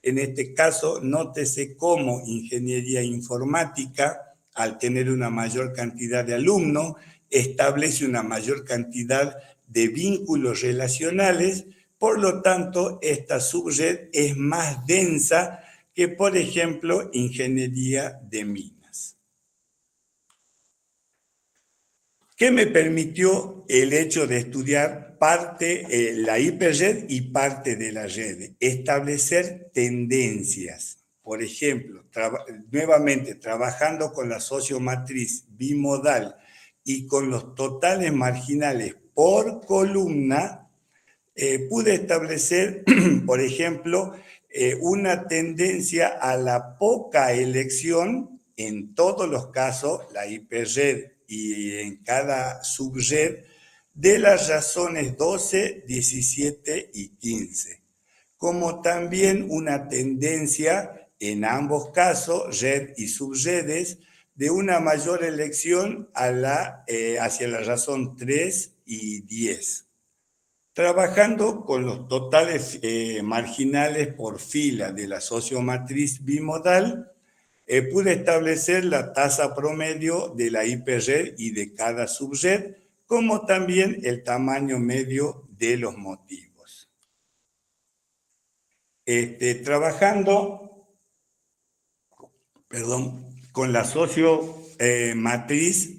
En este caso, nótese cómo ingeniería informática, al tener una mayor cantidad de alumnos, establece una mayor cantidad de vínculos relacionales. Por lo tanto, esta subred es más densa que, por ejemplo, ingeniería de minas. ¿Qué me permitió el hecho de estudiar la hiperred y parte de la red? Establecer tendencias. Por ejemplo, nuevamente trabajando con la sociomatriz bimodal y con los totales marginales por columna, pude establecer, por ejemplo, una tendencia a la poca elección en todos los casos, la hiperred y en cada subred, de las razones 12, 17 y 15, como también una tendencia en ambos casos, red y subredes, de una mayor elección hacia la razón 3 y 10. Trabajando con los totales marginales por fila de la sociomatriz bimodal, pude establecer la tasa promedio de la hiperred y de cada subred, como también el tamaño medio de los motivos. Trabajando con la sociomatriz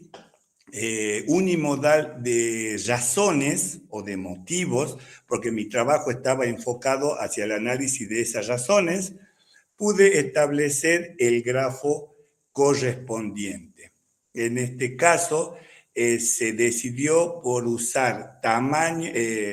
unimodal de razones o de motivos, porque mi trabajo estaba enfocado hacia el análisis de esas razones, pude establecer el grafo correspondiente. En este caso, se decidió por usar tamaño,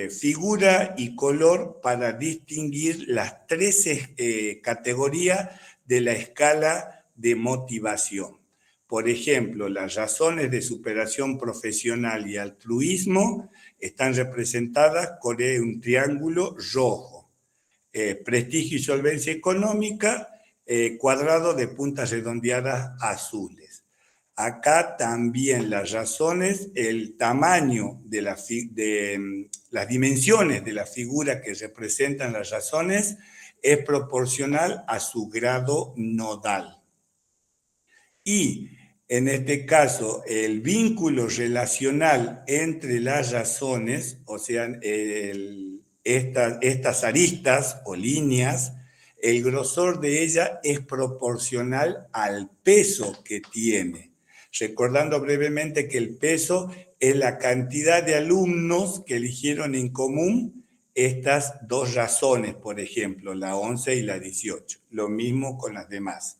figura y color para distinguir las 13 categorías de la escala de motivación. Por ejemplo, las razones de superación profesional y altruismo están representadas con un triángulo rojo. Prestigio y solvencia económica, cuadrado de puntas redondeadas azules. Acá también las razones, el tamaño de las dimensiones de la figura que representan las razones es proporcional a su grado nodal. Y en este caso, el vínculo relacional entre las razones, o sea, estas aristas o líneas, el grosor de ella es proporcional al peso que tiene. Recordando brevemente que el peso es la cantidad de alumnos que eligieron en común estas dos razones, por ejemplo, la 11 y la 18. Lo mismo con las demás.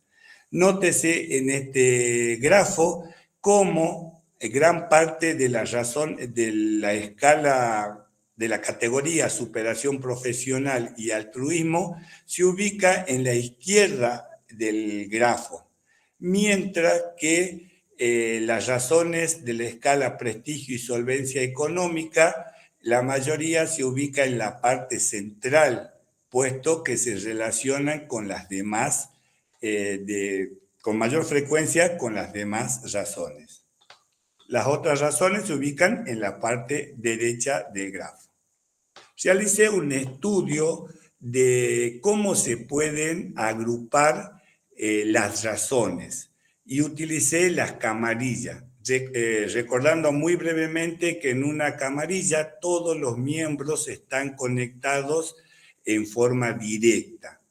Nótese en este grafo cómo gran parte de la razón de la escala de la categoría superación profesional y altruismo se ubica en la izquierda del grafo, mientras que las razones de la escala prestigio y solvencia económica, la mayoría se ubica en la parte central, puesto que se relacionan con las demás, con mayor frecuencia con las demás razones. Las otras razones se ubican en la parte derecha del grafo. Realicé un estudio de cómo se pueden agrupar las razones y utilicé las camarillas, recordando muy brevemente que en una camarilla todos los miembros están conectados en forma directa.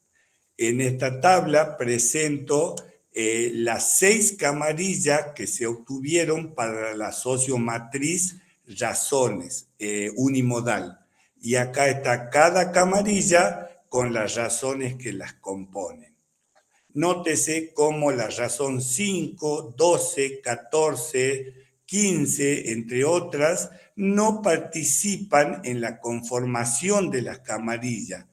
En esta tabla presento las 6 camarillas que se obtuvieron para la sociomatriz razones unimodal. Y acá está cada camarilla con las razones que las componen. Nótese cómo la razón 5, 12, 14, 15, entre otras, no participan en la conformación de las camarillas.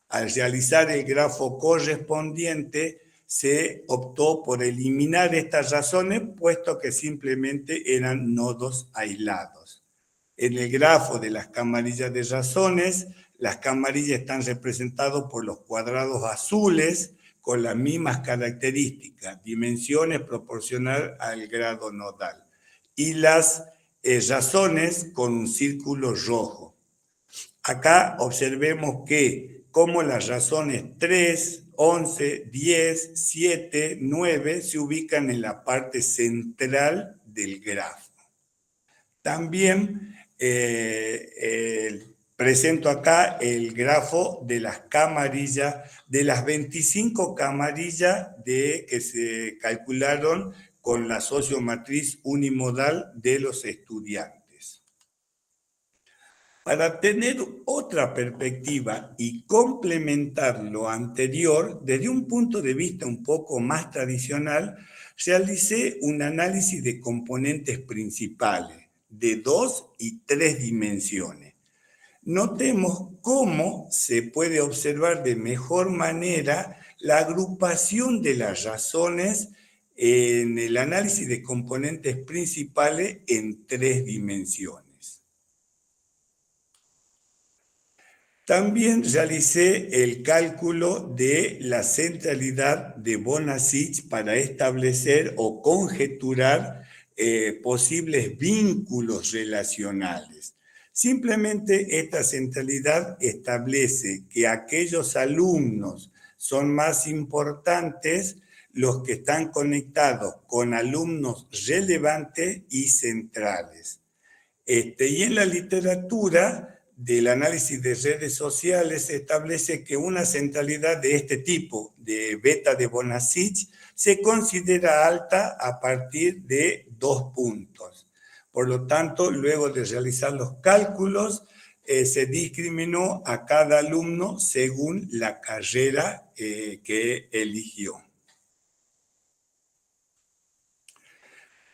Al realizar el grafo correspondiente, se optó por eliminar estas razones, puesto que simplemente eran nodos aislados. En el grafo de las camarillas de razones, las camarillas están representadas por los cuadrados azules con las mismas características, dimensiones proporcional al grado nodal, y las razones con un círculo rojo. Acá observemos que como las razones 3, 11, 10, 7, 9 se ubican en la parte central del grafo. También presento acá el grafo de las camarillas, de las 25 camarillas que se calcularon con la sociomatriz unimodal de los estudiantes. Para tener otra perspectiva y complementar lo anterior, desde un punto de vista un poco más tradicional, realicé un análisis de componentes principales de 2 y 3 dimensiones. Notemos cómo se puede observar de mejor manera la agrupación de las razones en el análisis de componentes principales en 3 dimensiones. También realicé el cálculo de la centralidad de Bonacic para establecer o conjeturar posibles vínculos relacionales. Simplemente esta centralidad establece que aquellos alumnos son más importantes los que están conectados con alumnos relevantes y centrales. Y en la literatura del análisis de redes sociales se establece que una centralidad de este tipo, de beta de Bonacic, se considera alta a partir de 2 puntos. Por lo tanto, luego de realizar los cálculos, se discriminó a cada alumno según la carrera que eligió.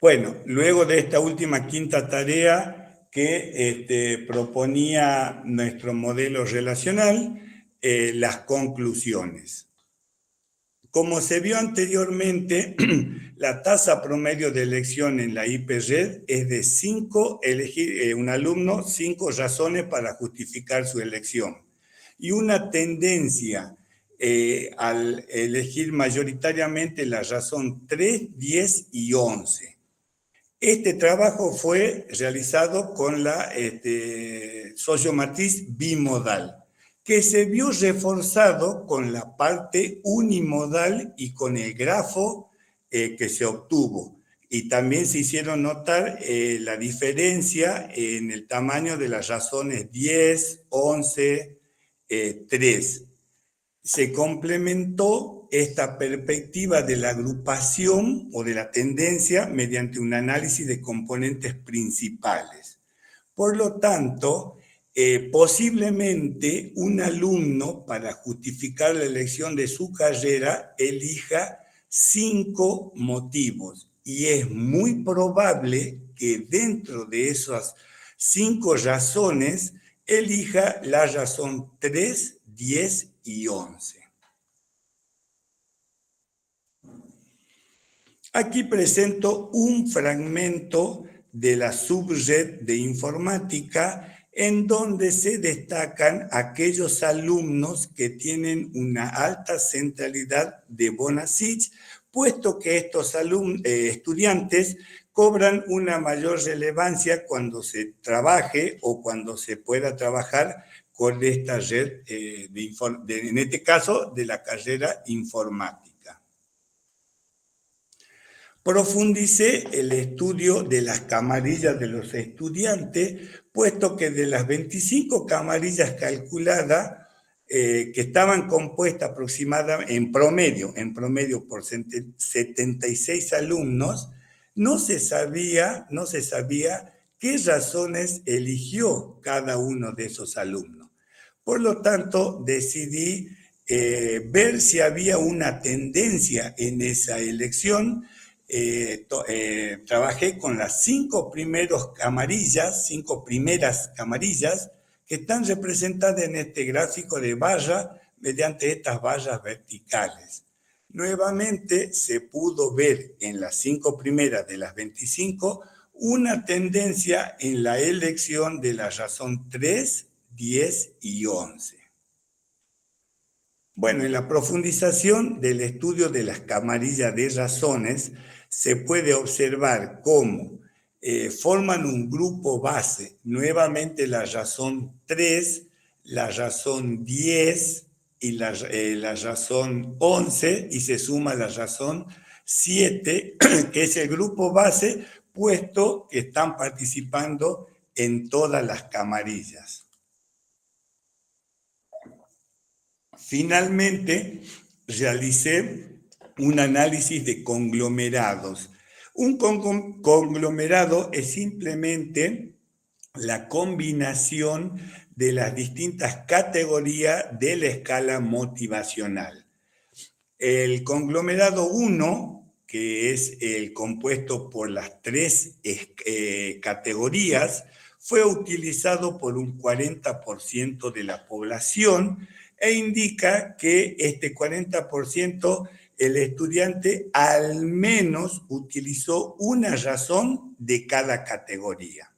Bueno, luego de esta última quinta tarea que proponía nuestro modelo relacional, las conclusiones. Como se vio anteriormente, la tasa promedio de elección en la IP-Red es de 5, elegir un alumno, 5 razones para justificar su elección. Y una tendencia al elegir mayoritariamente la razón 3, 10 y 11. Este trabajo fue realizado con la sociomatriz bimodal, que se vio reforzado con la parte unimodal y con el grafo que se obtuvo. Y también se hicieron notar la diferencia en el tamaño de las razones 10, 11, 3. se complementó esta perspectiva de la agrupación o de la tendencia mediante un análisis de componentes principales. Por lo tanto, posiblemente un alumno, para justificar la elección de su carrera, elija 5 motivos. Y es muy probable que dentro de esas 5 razones elija la razón 3, 10 y 11. Aquí presento un fragmento de la subred de informática en donde se destacan aquellos alumnos que tienen una alta centralidad de Bonasich, puesto que estos estudiantes cobran una mayor relevancia cuando se trabaje o cuando se pueda trabajar con esta red, en este caso, de la carrera informática. Profundicé el estudio de las camarillas de los estudiantes, puesto que de las 25 camarillas calculadas, que estaban compuestas aproximadamente en promedio por 76 alumnos, no se sabía qué razones eligió cada uno de esos alumnos. Por lo tanto, decidí ver si había una tendencia en esa elección. Trabajé con las 5 primeras camarillas que están representadas en este gráfico de barra mediante estas barras verticales. Nuevamente se pudo ver en las 5 primeras de las 25 una tendencia en la elección de la razón 3, 10 y 11. Bueno, en la profundización del estudio de las camarillas de razones se puede observar cómo forman un grupo base, nuevamente la razón 3, la razón 10 y la razón 11, y se suma la razón 7, que es el grupo base, puesto que están participando en todas las camarillas. Finalmente, realicé un análisis de conglomerados. Un conglomerado es simplemente la combinación de las distintas categorías de la escala motivacional. El conglomerado 1, que es el compuesto por las 3 categorías, fue utilizado por un 40% de la población e indica que este 40% el estudiante al menos utilizó una razón de cada categoría.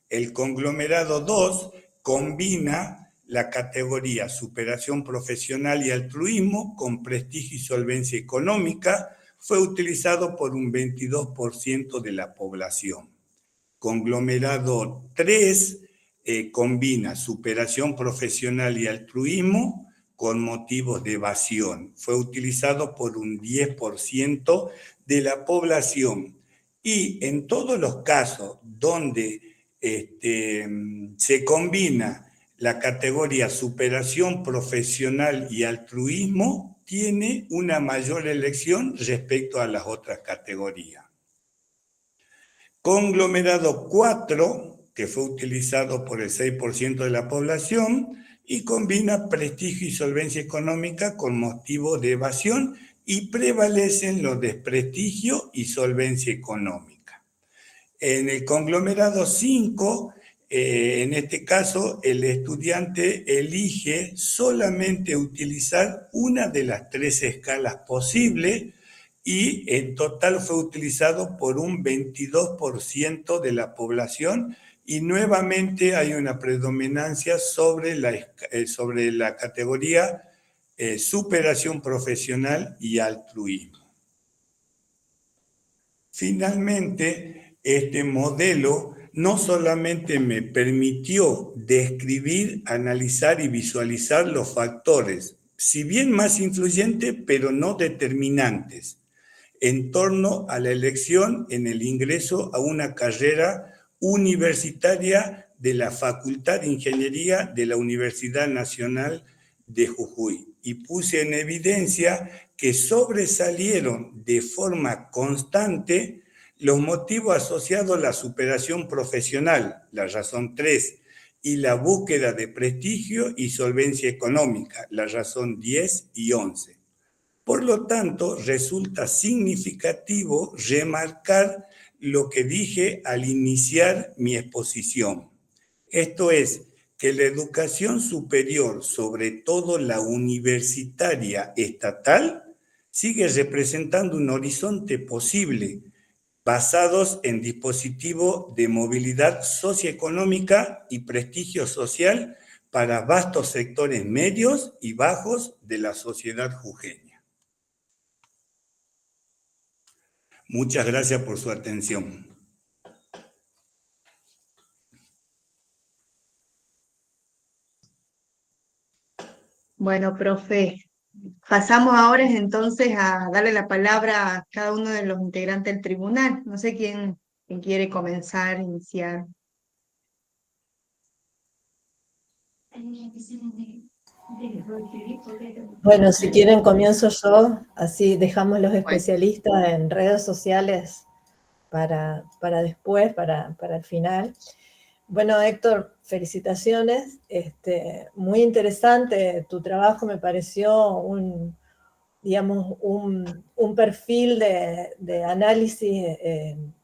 El conglomerado 2 combina la categoría superación profesional y altruismo con prestigio y solvencia económica. Fue utilizado por un 22% de la población. Conglomerado 3 combina superación profesional y altruismo con motivos de evasión. Fue utilizado por un 10% de la población. Y en todos los casos donde se combina la categoría superación profesional y altruismo, tiene una mayor elección respecto a las otras categorías. Conglomerado 4, que fue utilizado por el 6% de la población y combina prestigio y solvencia económica con motivo de evasión, y prevalecen los desprestigio y solvencia económica. En el conglomerado 5, en este caso, el estudiante elige solamente utilizar una de las 3 escalas posibles, y en total fue utilizado por un 22% de la población, y nuevamente hay una predominancia sobre la categoría superación profesional y altruismo. Finalmente, este modelo no solamente me permitió describir, analizar y visualizar los factores, si bien más influyentes, pero no determinantes, en torno a la elección en el ingreso a una carrera universitaria de la Facultad de Ingeniería de la Universidad Nacional de Jujuy y puse en evidencia que sobresalieron de forma constante los motivos asociados a la superación profesional, la razón 3, y la búsqueda de prestigio y solvencia económica, la razón 10 y 11. Por lo tanto, resulta significativo remarcar lo que dije al iniciar mi exposición. Esto es, que la educación superior, sobre todo la universitaria estatal, sigue representando un horizonte posible basados en dispositivos de movilidad socioeconómica y prestigio social para vastos sectores medios y bajos de la sociedad jujeña. Muchas gracias por su atención. Bueno, profe, pasamos ahora entonces a darle la palabra a cada uno de los integrantes del tribunal. No sé quién quiere comenzar, iniciar. Bueno, si quieren comienzo yo, así dejamos los Bueno, especialistas en redes sociales para después, para el final. Bueno, Héctor, felicitaciones. Muy interesante tu trabajo, me pareció digamos, un perfil de análisis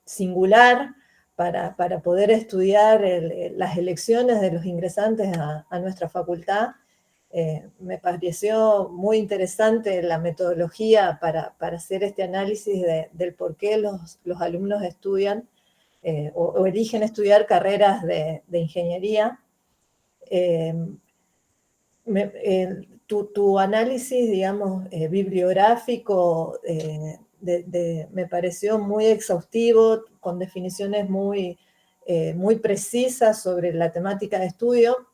singular para poder estudiar las elecciones de los ingresantes a nuestra facultad. Me pareció muy interesante la metodología para hacer este análisis del por qué los alumnos estudian o eligen estudiar carreras de ingeniería. Tu análisis, digamos, bibliográfico me pareció muy exhaustivo, con definiciones muy precisas sobre la temática de estudio.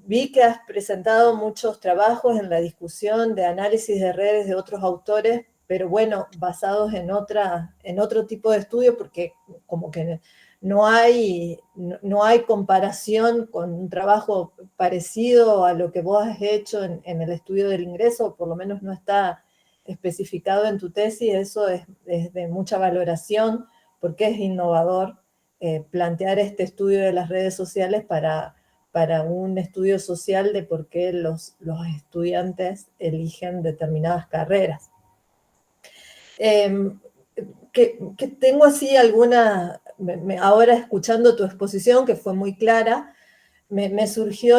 Vi que has presentado muchos trabajos en la discusión de análisis de redes de otros autores, pero bueno, basados en otro tipo de estudio, porque como que no hay comparación con un trabajo parecido a lo que vos has hecho en el estudio del ingreso, por lo menos no está especificado en tu tesis. Eso es de mucha valoración, porque es innovador plantear este estudio de las redes sociales para un estudio social de por qué los estudiantes eligen determinadas carreras. Que tengo así alguna, ahora escuchando tu exposición, que fue muy clara, me surgió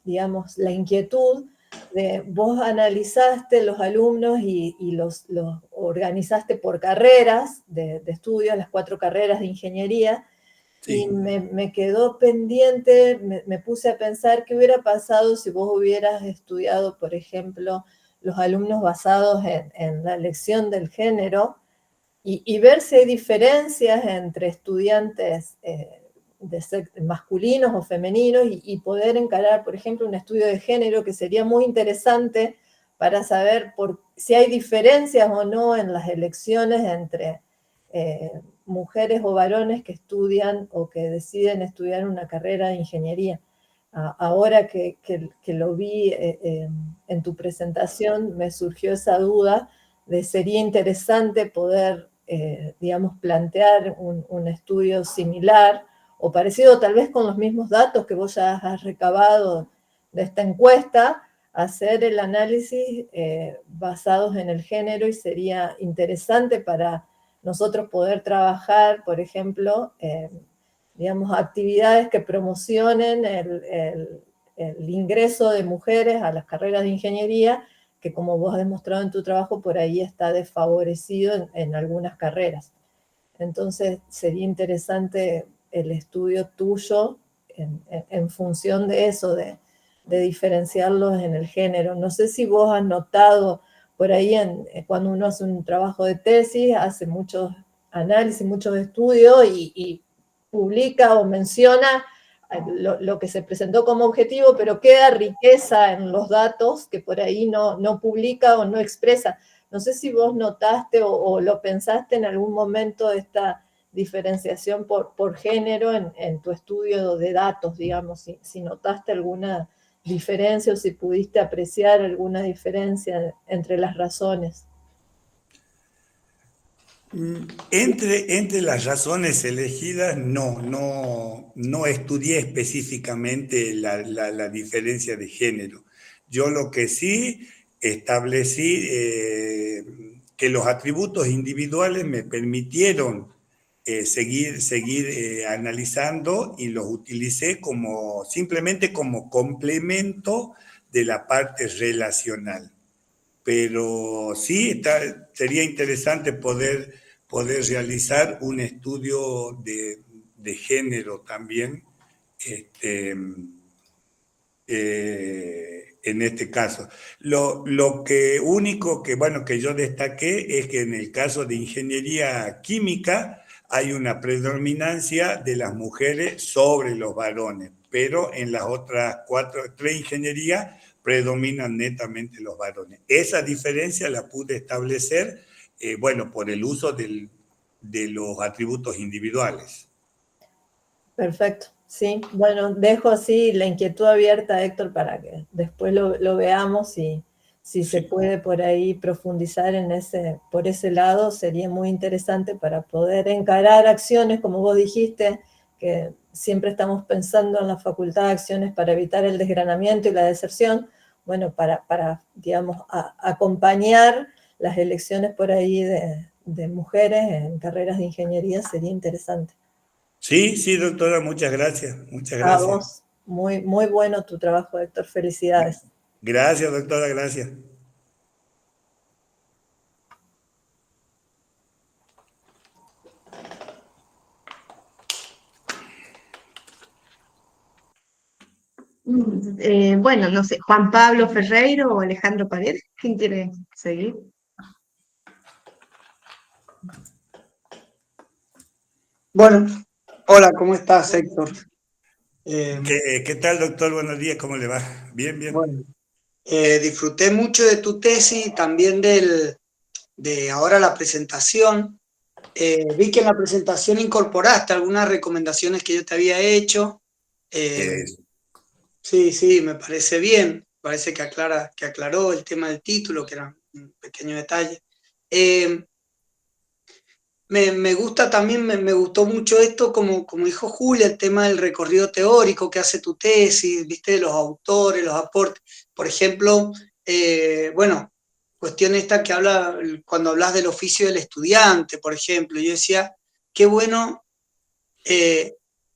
digamos, la inquietud de vos analizaste los alumnos y los organizaste por carreras de estudio, las 4 carreras de ingeniería. Sí. Y me quedó pendiente, me puse a pensar qué hubiera pasado si vos hubieras estudiado, por ejemplo, los alumnos basados en la elección del género y ver si hay diferencias entre estudiantes masculinos o femeninos y poder encarar, por ejemplo, un estudio de género que sería muy interesante para saber si hay diferencias o no en las elecciones entre mujeres o varones que estudian o que deciden estudiar una carrera de ingeniería. Ahora que lo vi en tu presentación, me surgió esa duda de sería interesante poder, digamos, plantear un estudio similar o parecido tal vez con los mismos datos que vos ya has recabado de esta encuesta, hacer el análisis basados en el género, y sería interesante para nosotros poder trabajar, por ejemplo, digamos, actividades que promocionen el ingreso de mujeres a las carreras de ingeniería, que como vos has demostrado en tu trabajo, por ahí está desfavorecido en algunas carreras. Entonces sería interesante el estudio tuyo en función de eso, de diferenciarlos en el género. No sé si vos has notado por ahí, cuando uno hace un trabajo de tesis, hace muchos análisis, muchos estudios y publica o menciona lo que se presentó como objetivo, pero queda riqueza en los datos que por ahí no publica o no expresa. No sé si vos notaste o lo pensaste en algún momento de diferenciación por género en tu estudio de datos, digamos, si notaste alguna diferencia o si pudiste apreciar alguna diferencia entre las razones. Entre las razones elegidas, no estudié específicamente la diferencia de género. Yo lo que sí establecí que los atributos individuales me permitieron seguir analizando y los utilicé simplemente como complemento de la parte relacional. Pero sí sería interesante poder realizar un estudio de género también, en este caso. Lo único que yo destaqué es que en el caso de ingeniería química hay una predominancia de las mujeres sobre los varones, pero en las otras tres ingenierías predominan netamente los varones. Esa diferencia la pude establecer, por el uso de los atributos individuales. Perfecto, sí. Bueno, dejo así la inquietud abierta, Héctor, para que después lo veamos y si se puede por ahí profundizar por ese lado, sería muy interesante para poder encarar acciones, como vos dijiste, que siempre estamos pensando en la facultad de acciones para evitar el desgranamiento y la deserción, bueno, para digamos, acompañar las elecciones por ahí de mujeres en carreras de ingeniería sería interesante. Sí, doctora, muchas gracias. Muchas A gracias. vos, muy, muy bueno tu trabajo, Héctor, felicidades. Gracias, doctora, gracias. Bueno, no sé, Juan Pablo Ferreiro o Alejandro Paredes, ¿quién quiere seguir? Bueno, hola, ¿cómo estás, Héctor? Eh, ¿Qué tal, doctor? Buenos días, ¿cómo le va? Bien. bueno, disfruté mucho de tu tesis y también de ahora la presentación. Vi que en la presentación incorporaste algunas recomendaciones que yo te había hecho. Sí, me parece bien. Parece que aclaró el tema del título, que era un pequeño detalle. Me gusta también, me gustó mucho esto, como dijo Julia, el tema del recorrido teórico que hace tu tesis, viste, de los autores, los aportes. Por ejemplo, cuestión esta que habla, cuando hablas del oficio del estudiante, por ejemplo, yo decía, qué bueno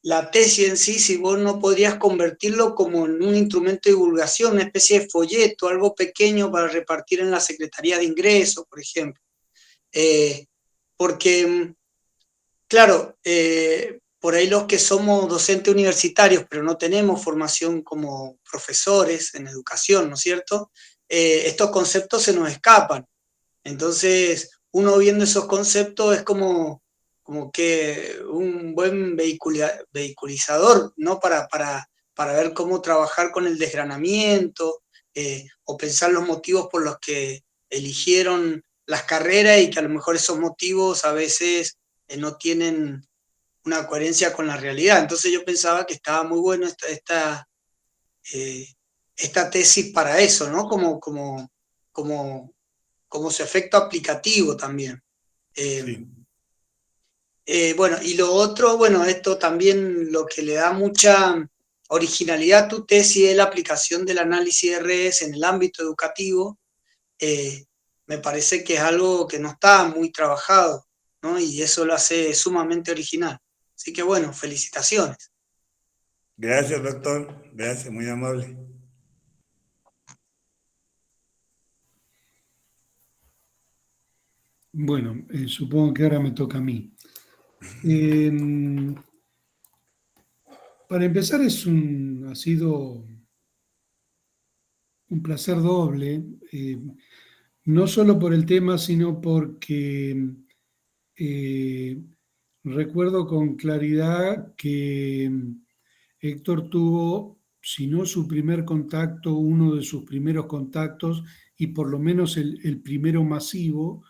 la tesis en sí, si vos no podrías convertirlo como en un instrumento de divulgación, una especie de folleto, algo pequeño para repartir en la Secretaría de Ingresos, por ejemplo. Porque, claro, por ahí los que somos docentes universitarios, pero no tenemos formación como profesores en educación, ¿no es cierto? Estos conceptos se nos escapan. Entonces, uno viendo esos conceptos es como que un buen vehiculizador, ¿no? Para ver cómo trabajar con el desgranamiento, o pensar los motivos por los que eligieron las carreras y que a lo mejor esos motivos a veces no tienen una coherencia con la realidad. Entonces yo pensaba que estaba muy bueno esta tesis para eso, ¿no? Como su efecto aplicativo también. Sí. Y lo otro, esto también lo que le da mucha originalidad a tu tesis es la aplicación del análisis de redes en el ámbito educativo. Me parece que es algo que no está muy trabajado, ¿no? Y eso lo hace sumamente original. Así que bueno, felicitaciones. Gracias, doctor. Gracias, muy amable. Bueno, supongo que ahora me toca a mí. Para empezar, ha sido un placer doble, no solo por el tema, sino porque recuerdo con claridad que Héctor tuvo, si no su primer contacto, uno de sus primeros contactos y por lo menos el primero masivo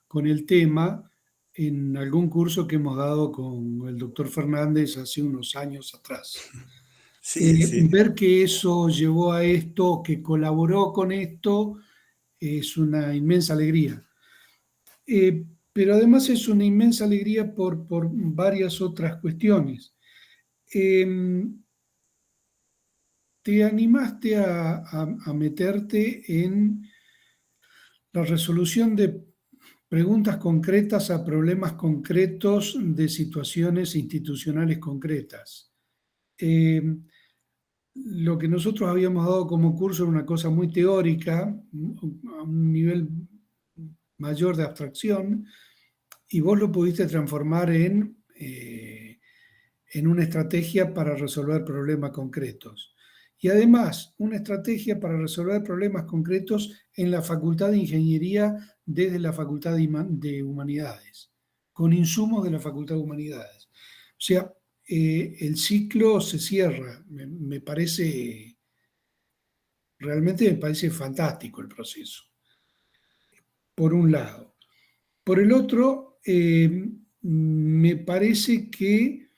con el tema en algún curso que hemos dado con el doctor Fernández hace unos años atrás. Sí, sí. Ver que eso llevó a esto, que colaboró con esto, es una inmensa alegría. Pero además es una inmensa alegría por varias otras cuestiones. Te animaste a meterte en la resolución de preguntas concretas a problemas concretos de situaciones institucionales concretas. Lo que nosotros habíamos dado como curso era una cosa muy teórica, a un nivel mayor de abstracción, y vos lo pudiste transformar en una estrategia para resolver problemas concretos. Y además, una estrategia para resolver problemas concretos en la Facultad de Ingeniería desde la Facultad de Humanidades, con insumos de la Facultad de Humanidades. O sea, el ciclo se cierra. Realmente me parece fantástico el proceso, por un lado. Por el otro, me parece que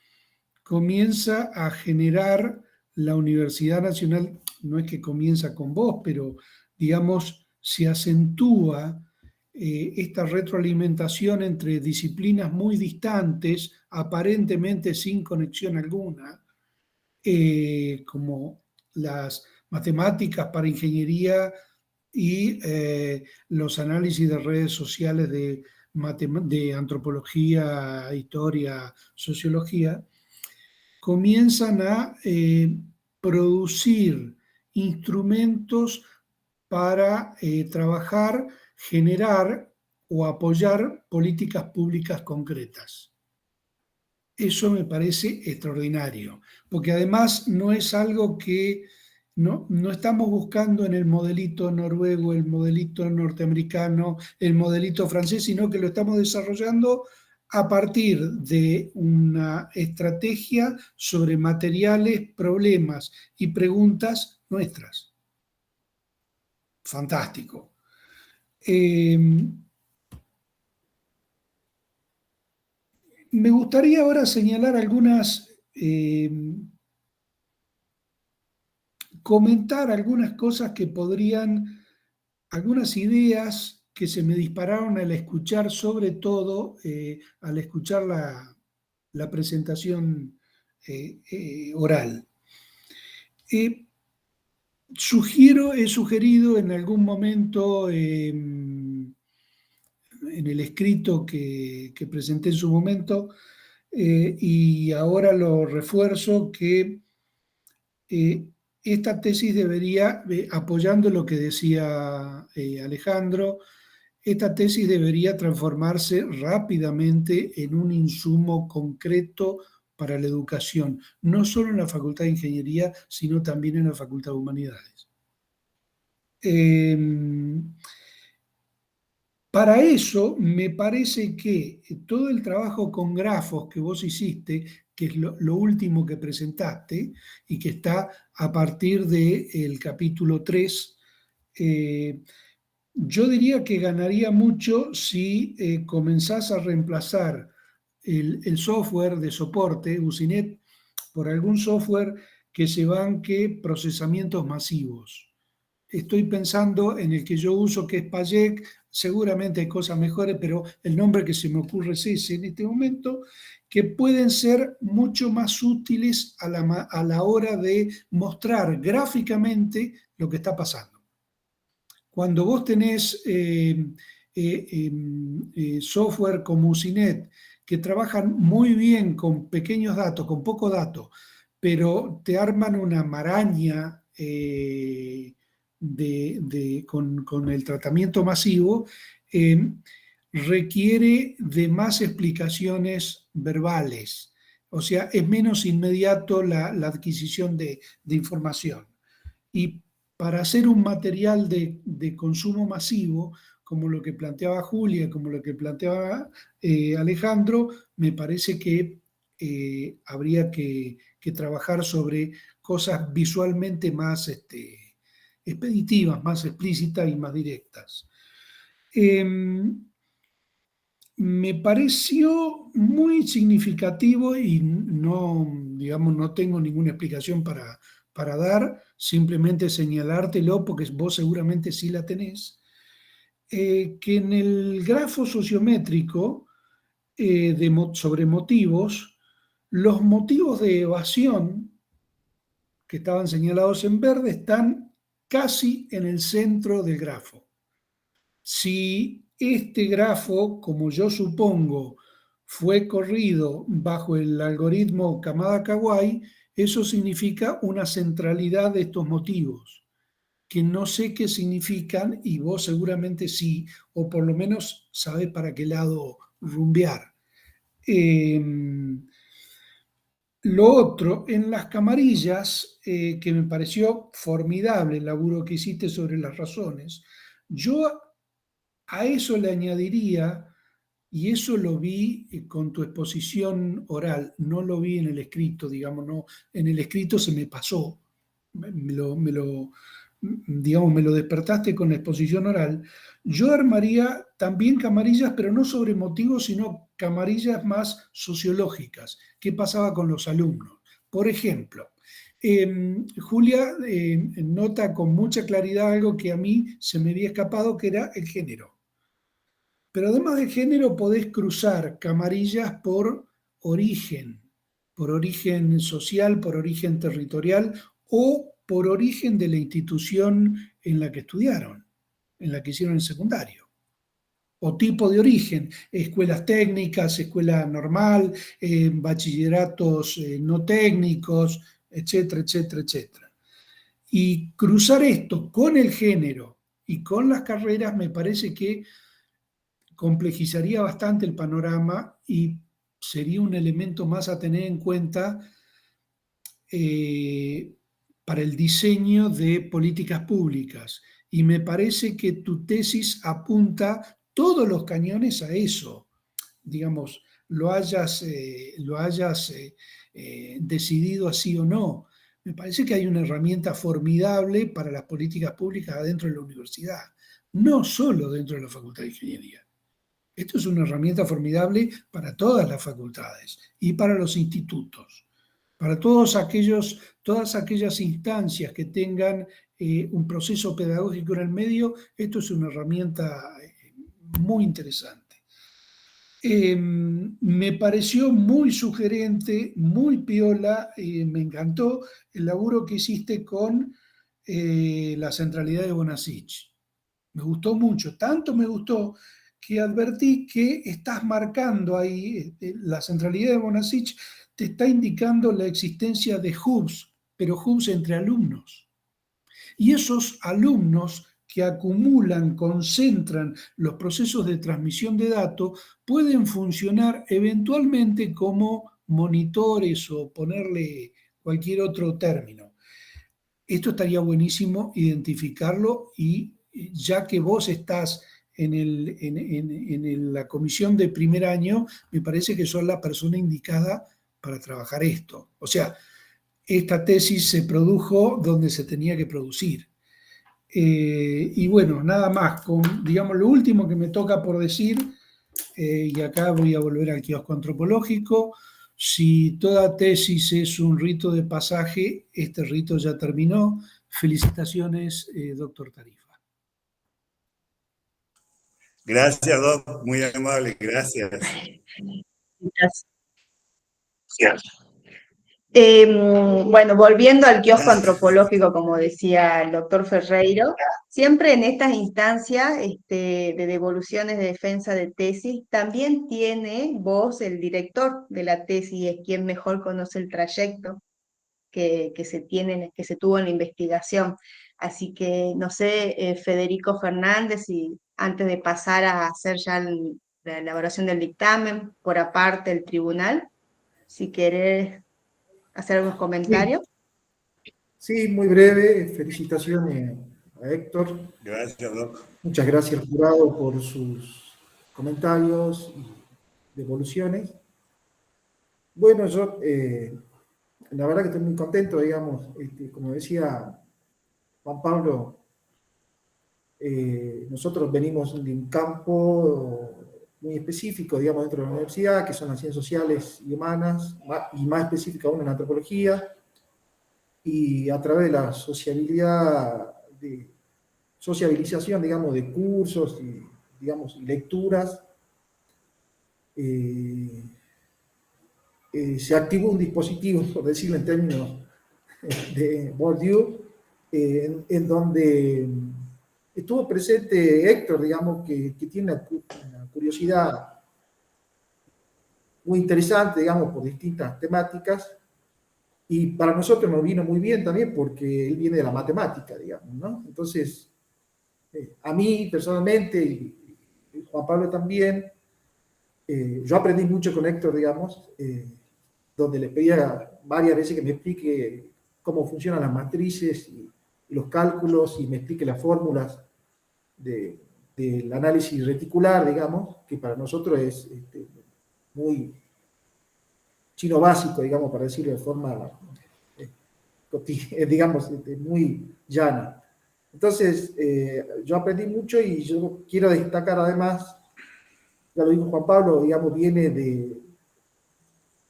comienza a generar la Universidad Nacional, no es que comienza con vos, pero digamos, se acentúa esta retroalimentación entre disciplinas muy distantes, aparentemente sin conexión alguna, como las matemáticas para ingeniería y los análisis de redes sociales de antropología, historia, sociología, comienzan a producir instrumentos para trabajar, generar o apoyar políticas públicas concretas. Eso me parece extraordinario, porque además no es algo que no estamos buscando en el modelito noruego, el modelito norteamericano, el modelito francés, sino que lo estamos desarrollando a partir de una estrategia sobre materiales, problemas y preguntas nuestras. Fantástico. Me gustaría ahora señalar comentar algunas cosas que algunas ideas que se me dispararon al escuchar, sobre todo al escuchar la presentación oral. He sugerido en algún momento en el escrito que presenté en su momento, y ahora lo refuerzo, que esta tesis debería, apoyando lo que decía Alejandro, esta tesis debería transformarse rápidamente en un insumo concreto para la educación, no solo en la Facultad de Ingeniería, sino también en la Facultad de Humanidades. Para eso, me parece que todo el trabajo con grafos que vos hiciste, que es lo último que presentaste y que está a partir del capítulo 3, yo diría que ganaría mucho si comenzás a reemplazar el software de soporte, Usinet, por algún software que se banque procesamientos masivos. Estoy pensando en el que yo uso, que es Payec. Seguramente hay cosas mejores, pero el nombre que se me ocurre es ese en este momento, que pueden ser mucho más útiles a la hora de mostrar gráficamente lo que está pasando. Cuando vos tenés software como Usinet, que trabajan muy bien con pequeños datos, con poco dato, pero te arman una maraña con el tratamiento masivo, requiere de más explicaciones verbales. O sea, es menos inmediato la adquisición de información. Y para hacer un material de consumo masivo, como lo que planteaba Julia, como lo que planteaba Alejandro, me parece que habría que trabajar sobre cosas visualmente más expeditivas, más explícitas y más directas. me pareció muy significativo y no, digamos, no tengo ninguna explicación para dar, simplemente señalártelo porque vos seguramente sí la tenés, que en el grafo sociométrico sobre motivos, los motivos de evasión que estaban señalados en verde están casi en el centro del grafo. Si este grafo, como yo supongo, fue corrido bajo el algoritmo Kamada-Kawai, eso significa una centralidad de estos motivos, que no sé qué significan y vos seguramente sí, o por lo menos sabés para qué lado rumbear. Lo otro, en las camarillas, que me pareció formidable el laburo que hiciste sobre las razones, yo a eso le añadiría, y eso lo vi con tu exposición oral, no lo vi en el escrito, digamos, no, en el escrito se me pasó, digamos, me lo despertaste con la exposición oral. Yo armaría también camarillas, pero no sobre motivos, sino camarillas más sociológicas. ¿Qué pasaba con los alumnos? Por ejemplo, Julia nota con mucha claridad algo que a mí se me había escapado, que era el género. Pero además de género podés cruzar camarillas por origen social, por origen territorial o por origen de la institución en la que estudiaron, en la que hicieron el secundario. O tipo de origen, escuelas técnicas, escuela normal, bachilleratos no técnicos, etcétera, etcétera, etcétera. Y cruzar esto con el género y con las carreras me parece que complejizaría bastante el panorama y sería un elemento más a tener en cuenta para el diseño de políticas públicas. Y me parece que tu tesis apunta todos los cañones a eso. Digamos, lo hayas decidido así o no. Me parece que hay una herramienta formidable para las políticas públicas adentro de la universidad, no solo dentro de la Facultad de Ingeniería. Esto es una herramienta formidable para todas las facultades y para los institutos, para todas aquellas instancias que tengan un proceso pedagógico en el medio. Esto es una herramienta muy interesante. Me pareció muy sugerente, muy piola, me encantó el laburo que hiciste con la centralidad de Bonasich. Me gustó mucho, tanto me gustó que advertí que estás marcando ahí, la centralidad de Bonasich te está indicando la existencia de hubs, pero hubs entre alumnos. Y esos alumnos que acumulan, concentran los procesos de transmisión de datos, pueden funcionar eventualmente como monitores o ponerle cualquier otro término. Esto estaría buenísimo identificarlo y ya que vos estás en la comisión de primer año, me parece que sos la persona indicada para trabajar esto. O sea, esta tesis se produjo donde se tenía que producir. Y bueno, nada más, digamos, lo último que me toca por decir, y acá voy a volver al kiosco antropológico. Si toda tesis es un rito de pasaje, este rito ya terminó. Felicitaciones, doctor Tarifa. Gracias, Doc, muy amable, gracias. Gracias. Bueno, volviendo al kiosco antropológico, como decía el doctor Ferreiro, siempre en estas instancias de devoluciones de defensa de tesis, también tiene voz el director de la tesis, es quien mejor conoce el trayecto que se tuvo en la investigación. Así que, no sé, Federico Fernández, y antes de pasar a hacer ya la elaboración del dictamen por aparte del tribunal, si querés hacer algunos comentarios. Sí, muy breve. Felicitaciones a Héctor. Gracias, Doc. Muchas gracias al jurado por sus comentarios y devoluciones. Bueno, yo la verdad que estoy muy contento, digamos, como decía Juan Pablo, nosotros venimos de un campo muy específicos, digamos, dentro de la universidad, que son las ciencias sociales y humanas, y más específica aún en antropología, y a través de la sociabilización, digamos, de cursos y, digamos, y lecturas, se activó un dispositivo, por decirlo en términos de Bourdieu, en donde estuvo presente Héctor, digamos, que tiene una curiosidad muy interesante, digamos, por distintas temáticas, y para nosotros nos vino muy bien también porque él viene de la matemática, digamos, ¿no? Entonces, a mí personalmente, y Juan Pablo también, yo aprendí mucho con Héctor, digamos, donde le pedía varias veces que me explique cómo funcionan las matrices y los cálculos y me explique las fórmulas del análisis reticular, digamos, que para nosotros es muy chino básico, digamos, para decirlo de forma, digamos, muy llana. Entonces, yo aprendí mucho y yo quiero destacar además, ya lo dijo Juan Pablo, digamos, viene de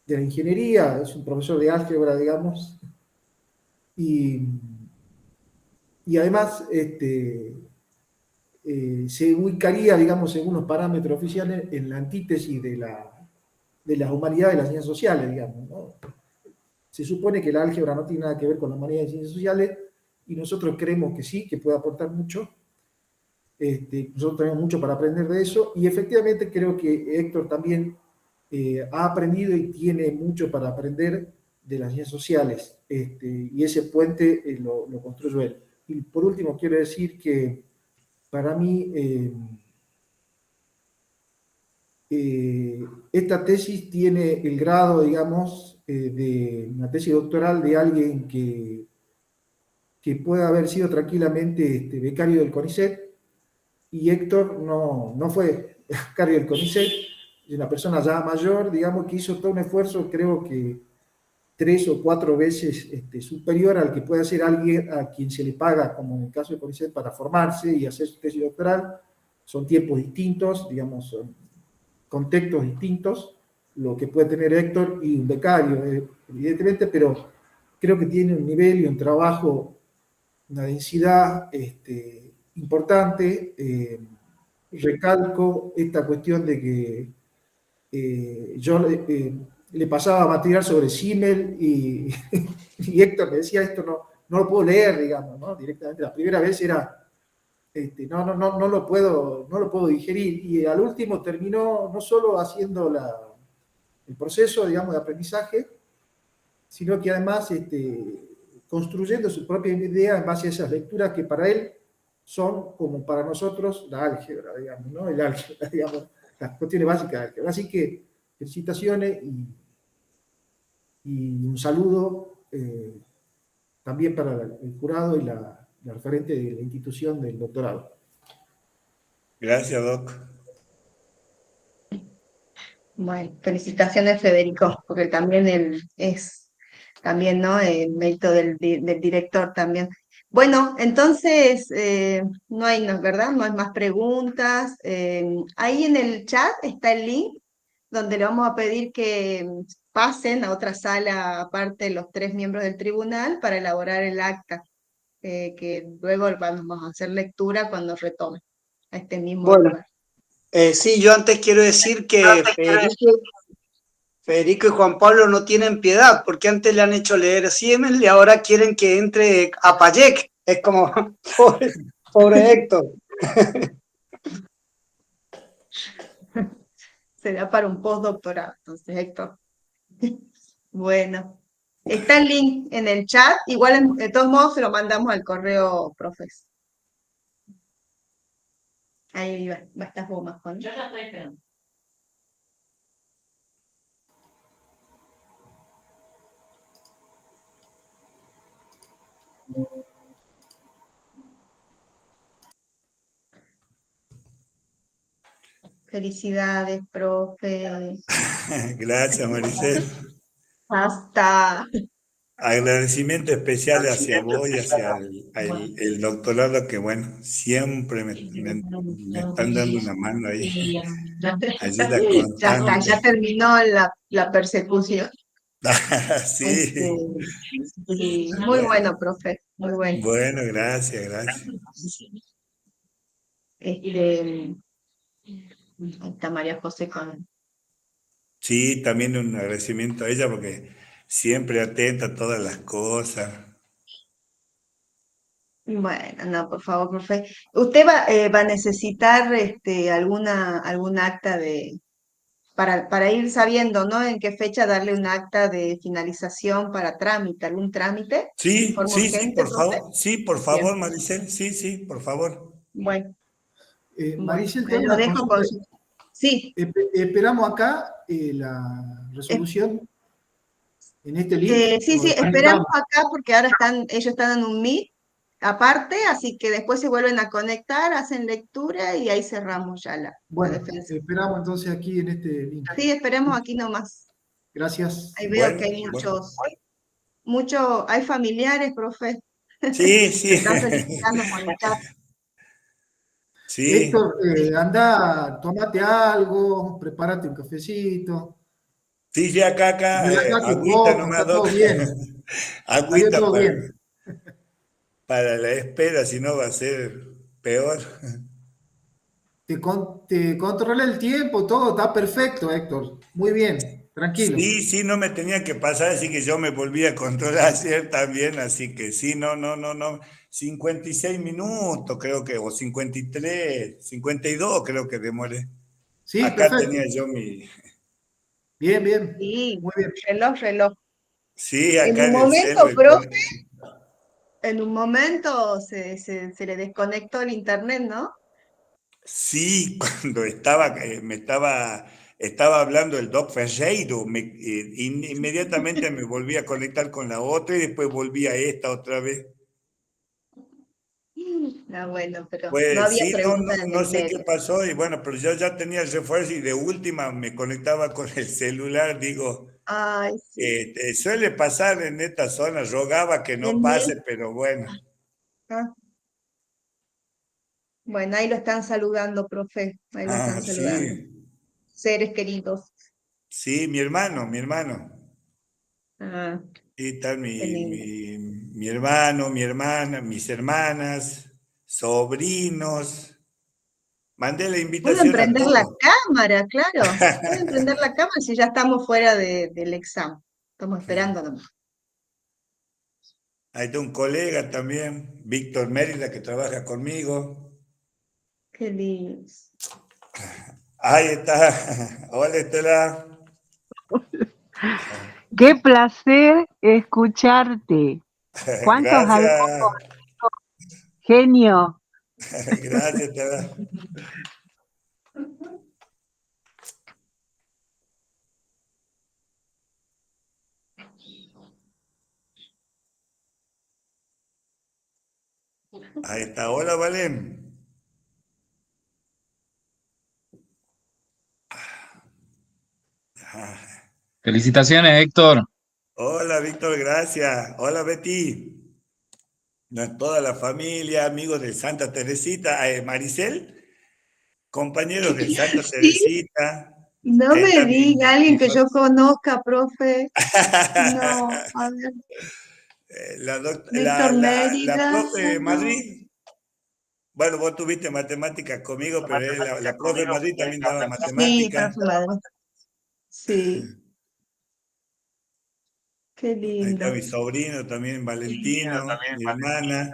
la ingeniería, es un profesor de álgebra, digamos, y además se ubicaría, digamos, según los parámetros oficiales, en la antítesis de las humanidades y las ciencias sociales, digamos, ¿no? Se supone que la álgebra no tiene nada que ver con las humanidades y ciencias sociales, y nosotros creemos que sí, que puede aportar mucho. Nosotros tenemos mucho para aprender de eso, y efectivamente creo que Héctor también ha aprendido y tiene mucho para aprender de las ciencias sociales, y ese puente lo construyó él. Y por último quiero decir que para mí esta tesis tiene el grado, digamos, de una tesis doctoral de alguien que puede haber sido tranquilamente becario del CONICET, y Héctor no fue becario del CONICET, es una persona ya mayor, digamos, que hizo todo un esfuerzo, creo que 3 o 4 veces superior al que puede hacer alguien a quien se le paga, como en el caso de CONICET, para formarse y hacer su tesis doctoral. Son tiempos distintos, digamos, son contextos distintos, lo que puede tener Héctor y un becario, evidentemente, pero creo que tiene un nivel y un trabajo, una densidad importante. Recalco esta cuestión de que yo le pasaba material sobre Simmel y Héctor me decía, esto no lo puedo leer, digamos, ¿no? Directamente. La primera vez era, no lo puedo digerir, y al último terminó no solo haciendo el proceso, digamos, de aprendizaje, sino que además construyendo su propia idea en base a esas lecturas que para él son, como para nosotros, la álgebra, digamos, ¿no? El álgebra, digamos, las cuestiones básicas de álgebra. Así que felicitaciones y un saludo también para el jurado y la referente de la institución del doctorado. Gracias, Doc. Bueno, felicitaciones, Federico, porque también es también, ¿no? El mérito del director también. Bueno, entonces, no hay, ¿verdad? No hay más preguntas. Ahí en el chat está el link donde le vamos a pedir que pasen a otra sala, aparte los 3 miembros del tribunal, para elaborar el acta, que luego vamos a hacer lectura cuando retome a este mismo Bueno, lugar. sí, yo antes quiero decir que Federico y Juan Pablo no tienen piedad, porque antes le han hecho leer Siemens y ahora quieren que entre a Payek. Es como, pobre Héctor. Será para un postdoctorado, entonces, Héctor. Bueno, está el link en el chat. Igual, de todos modos, se lo mandamos al correo, profes. Ahí va a estar vos, Juan. Yo ya estoy esperando. Felicidades, profe. Gracias, Maricel. Hasta. Agradecimiento especial hacia vos y hacia el doctorado que, bueno, siempre me están dando una mano ahí, ayuda Ya está, ya constante. terminó la persecución. Este, Sí, sí, muy bueno, bueno, profe, muy bueno. bueno, gracias, gracias. Ahí está María José con... Sí, también un agradecimiento a ella porque siempre atenta a todas las cosas. Bueno, no, por favor, profe. ¿Usted va a necesitar algún acta para ir sabiendo, ¿no? En qué fecha darle un acta de finalización para trámite, algún trámite de Sí, forma sí, sí, urgente, profe? por favor, Bien, Maricel, sí, sí, por favor. bueno, bueno, Maricel, te me hago lo una dejo consulta. con su... Sí, Esperamos acá la es- resolución en este link sí, o sí, después esperamos entramos. acá porque ahora ellos están en un Meet aparte, así que después se vuelven a conectar, hacen lectura y ahí cerramos ya la Bueno, defensa. esperamos entonces aquí en este link. Sí, esperemos aquí nomás. Gracias. Ahí veo que Bueno, hay bueno. hay familiares, profe, Sí, me sí, están felicitando por el chat. sí, Héctor, anda, tomate algo, prepárate un cafecito. sí, sí, acá, Relajate un agüita poco, nomás, está Doc. todo bien. Salió Agüita todo bien. para la espera, si no va a ser peor. Te controlé el tiempo, todo está perfecto, Héctor. Muy bien, tranquilo. Sí, sí, no me tenía que pasar, así que yo me volví a controlar ayer también, así que sí, no, no, no, no. 56 minutos creo que, o 53, 52 creo que demoré. Sí, Acá perfecto. tenía yo mi, Bien, bien. Sí, Muy bien. reloj. sí, En acá un en el momento, celu. profe, en un momento se le desconectó el internet, ¿no? Sí, cuando estaba hablando el Doc Ferreiro, inmediatamente me volví a conectar con la otra y después volví a esta otra vez. Ah, bueno, pero no Pues había sí, no, no, preguntas en no el sé qué medio. pasó y bueno, pero yo ya tenía el refuerzo y de última me conectaba con el celular, digo, Ay, sí. suele pasar en esta zona, rogaba que no En pase, mí, pero bueno. ah, bueno, ahí lo están saludando, profe. Ahí lo están Ah, saludando. sí, Seres queridos. sí, mi hermano. Ah, Y tal qué lindo. mi hermano, mi hermana, mis hermanas, sobrinos. Mandé la Pueden invitación a prender la todos. cámara, claro. Pueden prender la cámara si ya estamos fuera del examen. Estamos esperando nomás. Ahí está un colega también, Víctor Mérida, que trabaja conmigo. Qué lindo. Ahí está. Hola, Estela. Qué placer escucharte. ¿Cuántos halagos, Gracias. genio? Gracias, Estela. Ahí está. Hola, Valen. Felicitaciones, Héctor. Hola, Víctor, gracias. Hola, Betty. Toda la familia, amigos de Santa Teresita. Maricel, compañeros de Santa Sí, Teresita. no Ahí me está diga alguien que yo conozca, profe. No, a ver, Víctor La Mérida, profe de no. Madrid. Bueno, vos tuviste matemáticas conmigo, pero la profe de Madrid también daba Sí, matemáticas. profe Madrid. Sí, qué Ahí está lindo. mi sobrino también, Valentino, mi hermana.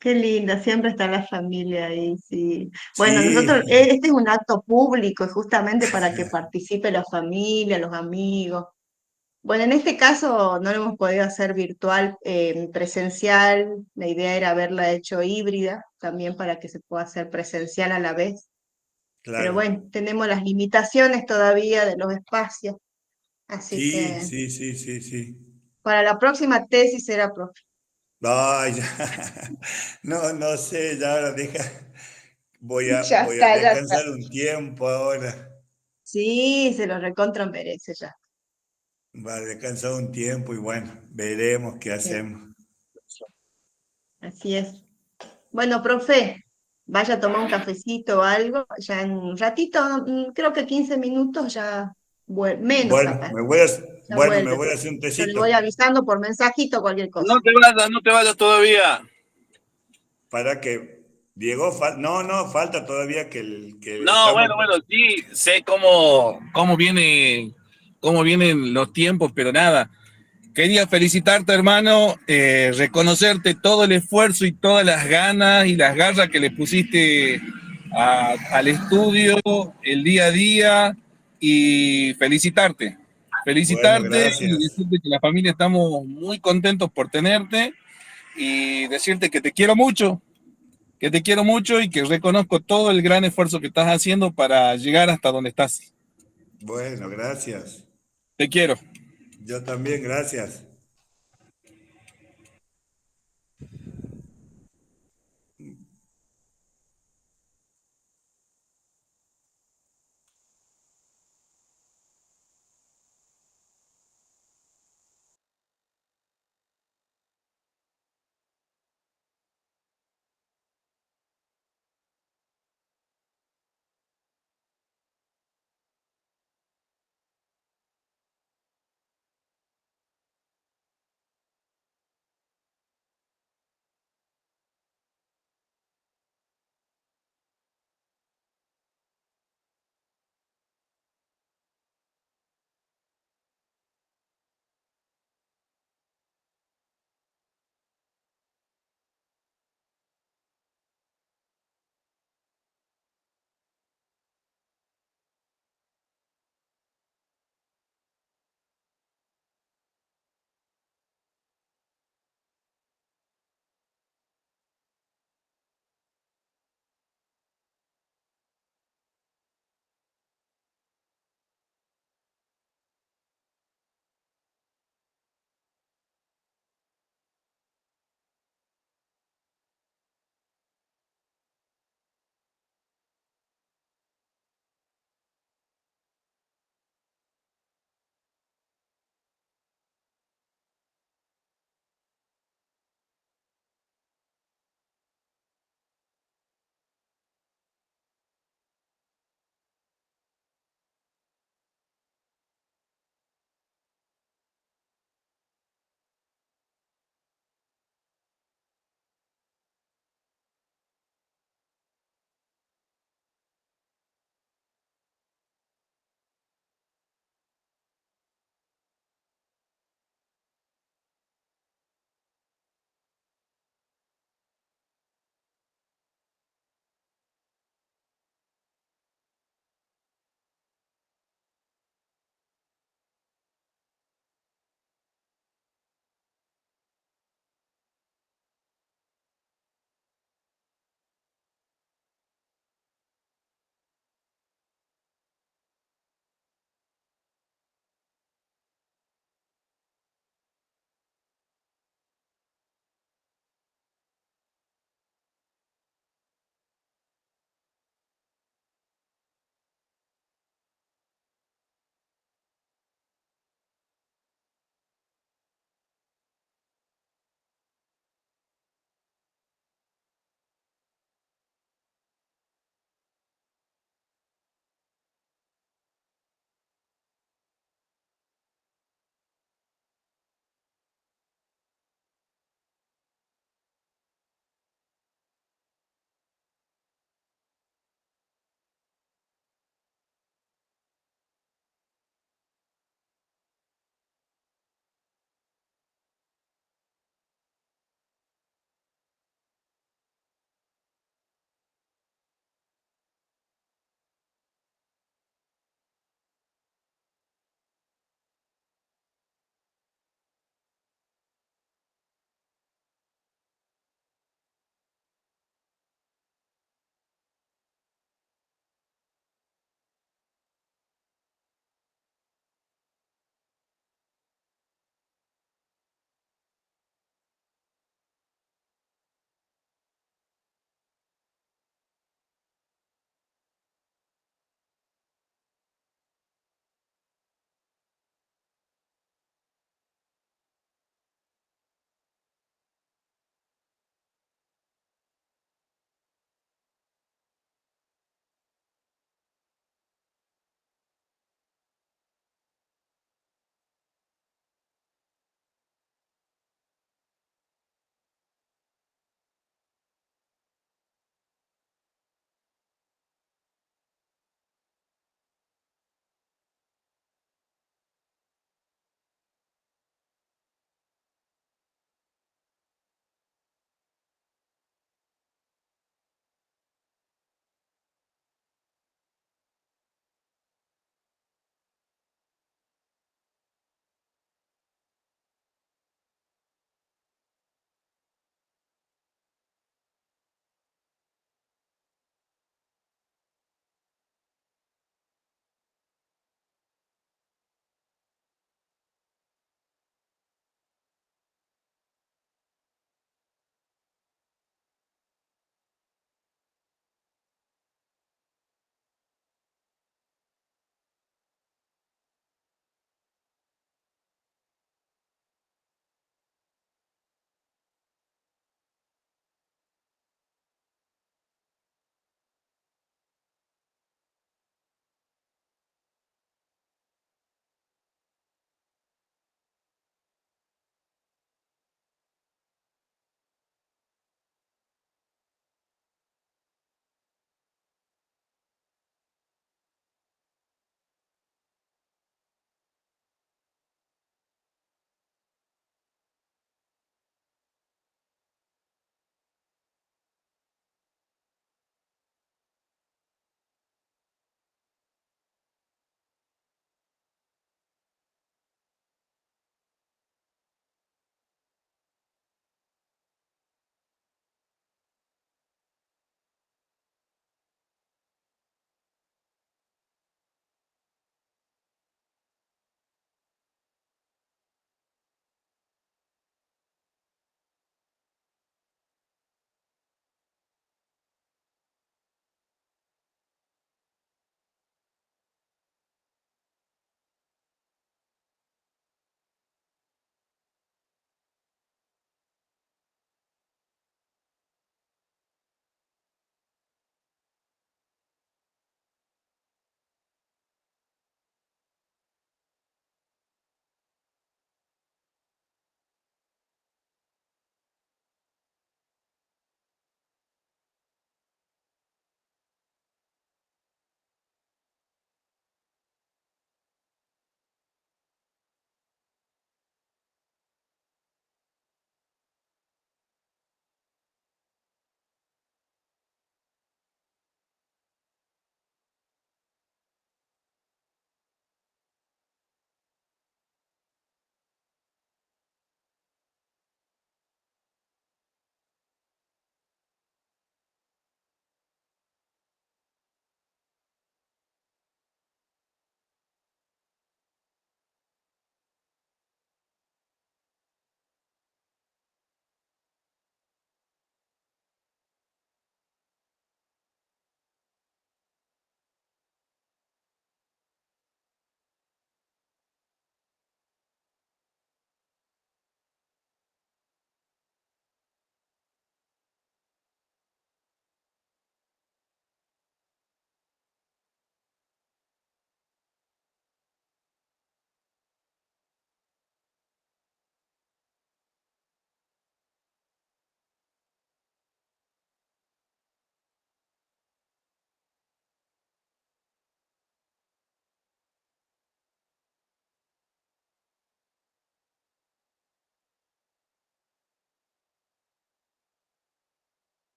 Qué linda, siempre está la familia ahí, sí. Bueno, nosotros, Sí, este es un acto público, es justamente para que participe la familia, los amigos. Bueno, en este caso no lo hemos podido hacer virtual, presencial. La idea era haberla hecho híbrida, también para que se pueda hacer presencial a la vez. Pero claro. bueno, tenemos las limitaciones todavía de los espacios, así Sí, que sí, sí, sí, sí. para la próxima tesis será profe. Ay, ya. No, no sé, ya ahora deja. Ya Voy a está, ya está. descansar un tiempo ahora. Sí, se lo recontra merece ya. Va a descansar un tiempo y bueno, veremos qué Sí, hacemos. así es. Bueno, profe, vaya a tomar un cafecito o algo, ya en un ratito, creo que 15 minutos ya, menos Bueno, capaz, ya bueno, me vuelve. voy a hacer un Yo le voy tecito. avisando por mensajito cualquier cosa. No te vayas todavía. Para que Diego, no, no, falta todavía que No, estamos. bueno, sí, sé cómo vienen los tiempos, pero nada. Quería felicitarte, hermano, reconocerte todo el esfuerzo y todas las ganas y las garras que le pusiste al estudio, el día a día, y felicitarte. Bueno, Felicitarte y gracias. decirte que la familia estamos muy contentos por tenerte y decirte que te quiero mucho y que reconozco todo el gran esfuerzo que estás haciendo para llegar hasta donde estás. Bueno, gracias. Te quiero. Yo también, gracias.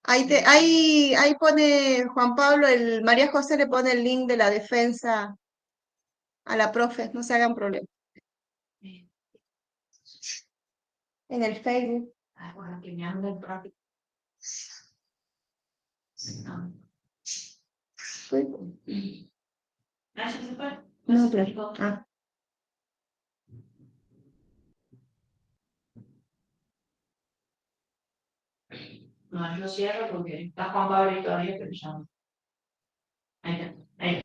Ahí pone Juan Pablo, María José le pone el link de la defensa a la profe, no se hagan problema. En el Facebook. Bueno, que me ando rápido. No, claro. Ah. No, yo cierro porque está Juan Pablo ahí todavía, pero ya no. Ahí está, ahí.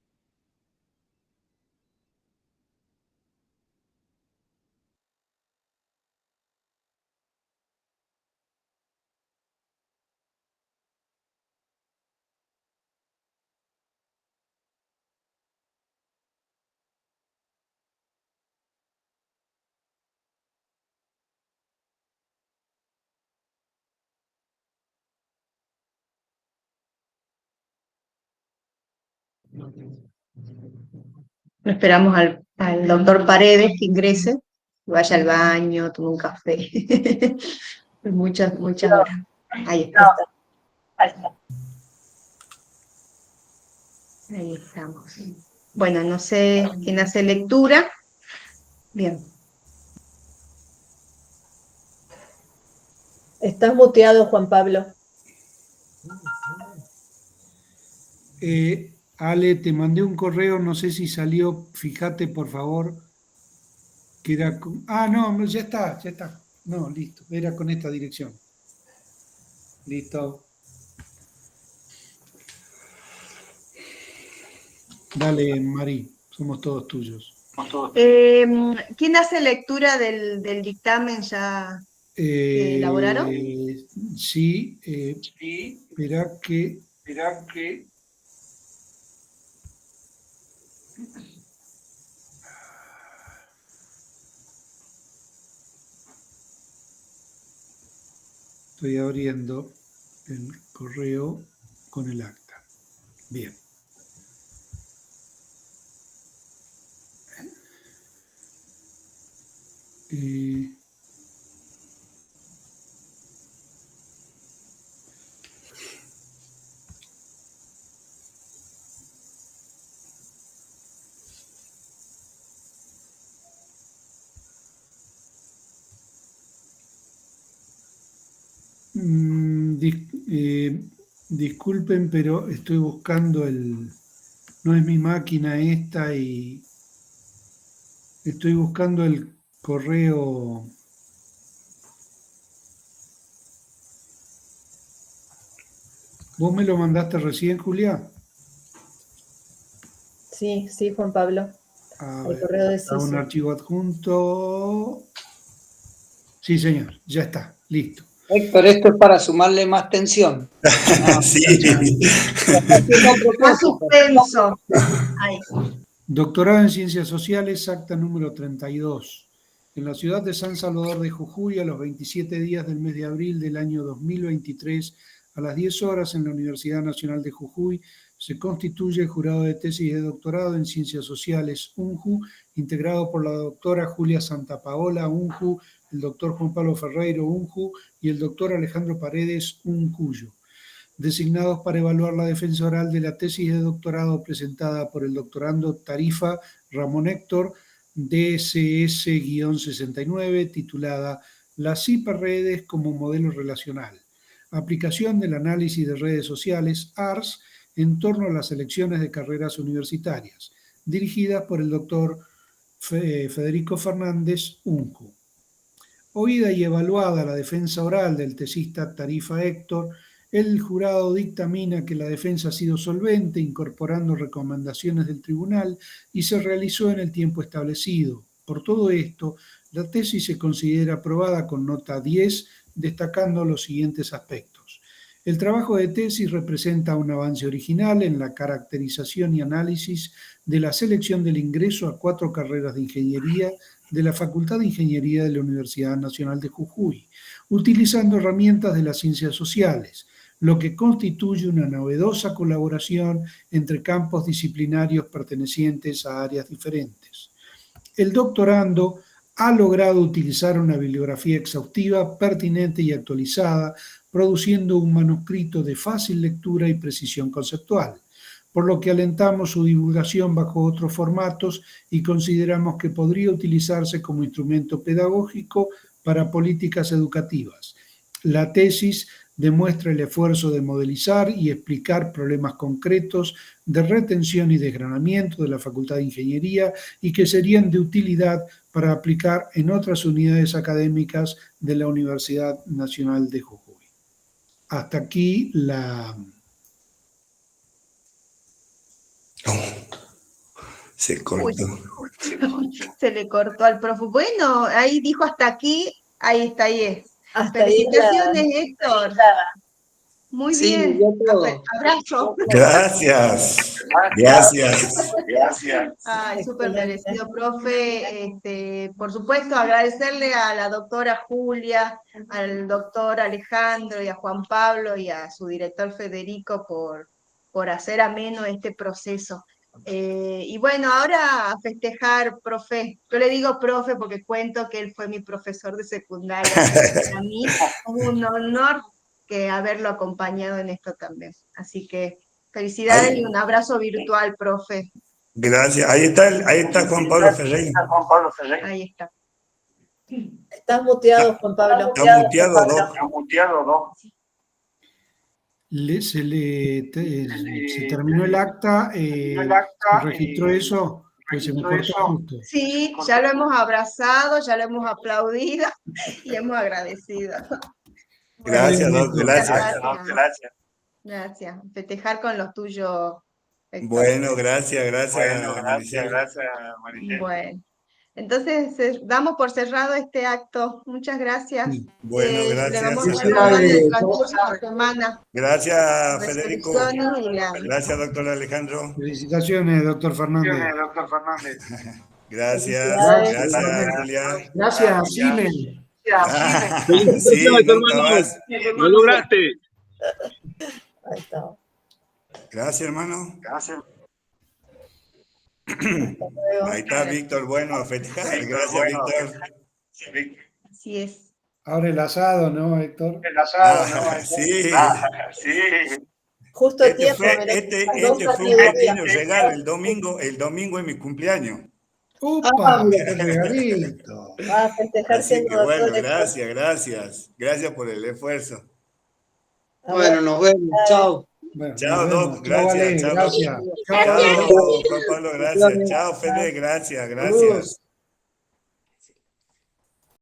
Esperamos al doctor Paredes que ingrese, vaya al baño, tome un café. muchas horas. Ahí está. Ahí estamos. Bueno, no sé quién hace lectura. Bien. Estás muteado, Juan Pablo. Ale, te mandé un correo, no sé si salió, fíjate por favor, que era con... Ah, no, ya está. No, listo, era con esta dirección. Listo. Dale, Mari, somos todos tuyos. ¿Quién hace lectura del dictamen ya que elaboraron? Sí, espera que... Estoy abriendo el correo con el acta. Bien. Disculpen, pero estoy buscando no es mi máquina esta y estoy buscando el correo. ¿Vos me lo mandaste recién, Julia? Sí, Juan Pablo. El correo de Ciso. Un archivo adjunto. Sí, señor, ya está, listo. Héctor, esto es para sumarle más tensión. Sí. Más suspenso. Ahí. Doctorado en Ciencias Sociales, acta número 32. En la ciudad de San Salvador de Jujuy, a los 27 días del mes de abril del año 2023, a las 10 horas en la Universidad Nacional de Jujuy, se constituye el jurado de tesis de doctorado en Ciencias Sociales, UNJU, integrado por la doctora Julia Santapaola, UNJU, el doctor Juan Pablo Ferreiro, UNJU, y el doctor Alejandro Paredes, UNCUYO, designados para evaluar la defensa oral de la tesis de doctorado presentada por el doctorando Tarifa Ramón Héctor, DSS-69, titulada Las hiperredes como modelo relacional, aplicación del análisis de redes sociales, ARS, en torno a las elecciones de carreras universitarias, dirigidas por el doctor Federico Fernández, UNCU. Oída y evaluada la defensa oral del tesista Tarifa Héctor, el jurado dictamina que la defensa ha sido solvente, incorporando recomendaciones del tribunal y se realizó en el tiempo establecido. Por todo esto, la tesis se considera aprobada con nota 10, destacando los siguientes aspectos. El trabajo de tesis representa un avance original en la caracterización y análisis de la selección del ingreso a 4 carreras de ingeniería de la Facultad de Ingeniería de la Universidad Nacional de Jujuy, utilizando herramientas de las ciencias sociales, lo que constituye una novedosa colaboración entre campos disciplinarios pertenecientes a áreas diferentes. El doctorando ha logrado utilizar una bibliografía exhaustiva, pertinente y actualizada, produciendo un manuscrito de fácil lectura y precisión conceptual, por lo que alentamos su divulgación bajo otros formatos y consideramos que podría utilizarse como instrumento pedagógico para políticas educativas. La tesis demuestra el esfuerzo de modelizar y explicar problemas concretos de retención y desgranamiento de la Facultad de Ingeniería y que serían de utilidad para aplicar en otras unidades académicas de la Universidad Nacional de Jujuy. Hasta aquí la... Se cortó. Se le cortó al profe. Bueno, ahí dijo hasta aquí, ahí está, ahí es. Hasta ahí Felicitaciones, Héctor. Muy Sí, bien. ya todo. Abrazo. Gracias. Gracias. Ay, súper merecido, profe. Por supuesto, agradecerle a la doctora Julia, al doctor Alejandro y a Juan Pablo y a su director Federico por hacer ameno este proceso. Y bueno, ahora a festejar, profe. Yo le digo profe porque cuento que él fue mi profesor de secundaria. Para mí es un honor que haberlo acompañado en esto también. Así que felicidades y un abrazo virtual, profe. Gracias. Ahí está Juan Pablo Ferreira. Ahí está. Estás muteado, Juan Pablo. Está muteado, Doc. Se terminó el acta, ¿se registró eso? Pues se me cortó justo. Sí, ya lo hemos abrazado, ya lo hemos aplaudido y hemos agradecido. Gracias, Doc. Gracias. Gracias. Festejar con los tuyos. Héctor. Bueno, gracias, Maricel. Bueno, entonces damos por cerrado este acto. Muchas gracias. Sí. Bueno, gracias. Le vamos a dar en el transcurso de la semana. Gracias, Federico. Resoluciones Gracias, doctor Alejandro. Felicitaciones, doctor Fernández. Gracias, Julia. Gracias, Simen. Sí, nunca más. ¡Lo lograste! Ahí está. Gracias, hermano. Hasta luego. Ahí está Víctor, bueno, a festejar. Gracias, Víctor. Así es. Ahora el asado, ¿no, Héctor? Sí. Justo a Este tiempo. fue me lo- este dos fue un aniversarios. pequeño regalo. El domingo es mi cumpleaños. ¡Upa! ¡Qué regalito! Va a festejar Así que siendo bueno, doctor. gracias. Gracias por el esfuerzo. Bueno, nos vemos. Chao. Bueno, Chao, nos vemos. Doc. Gracias. Chao, Ale, Chao, gracias. Chao, Juan Pablo, gracias. Chao, Fede, gracias. Saludos.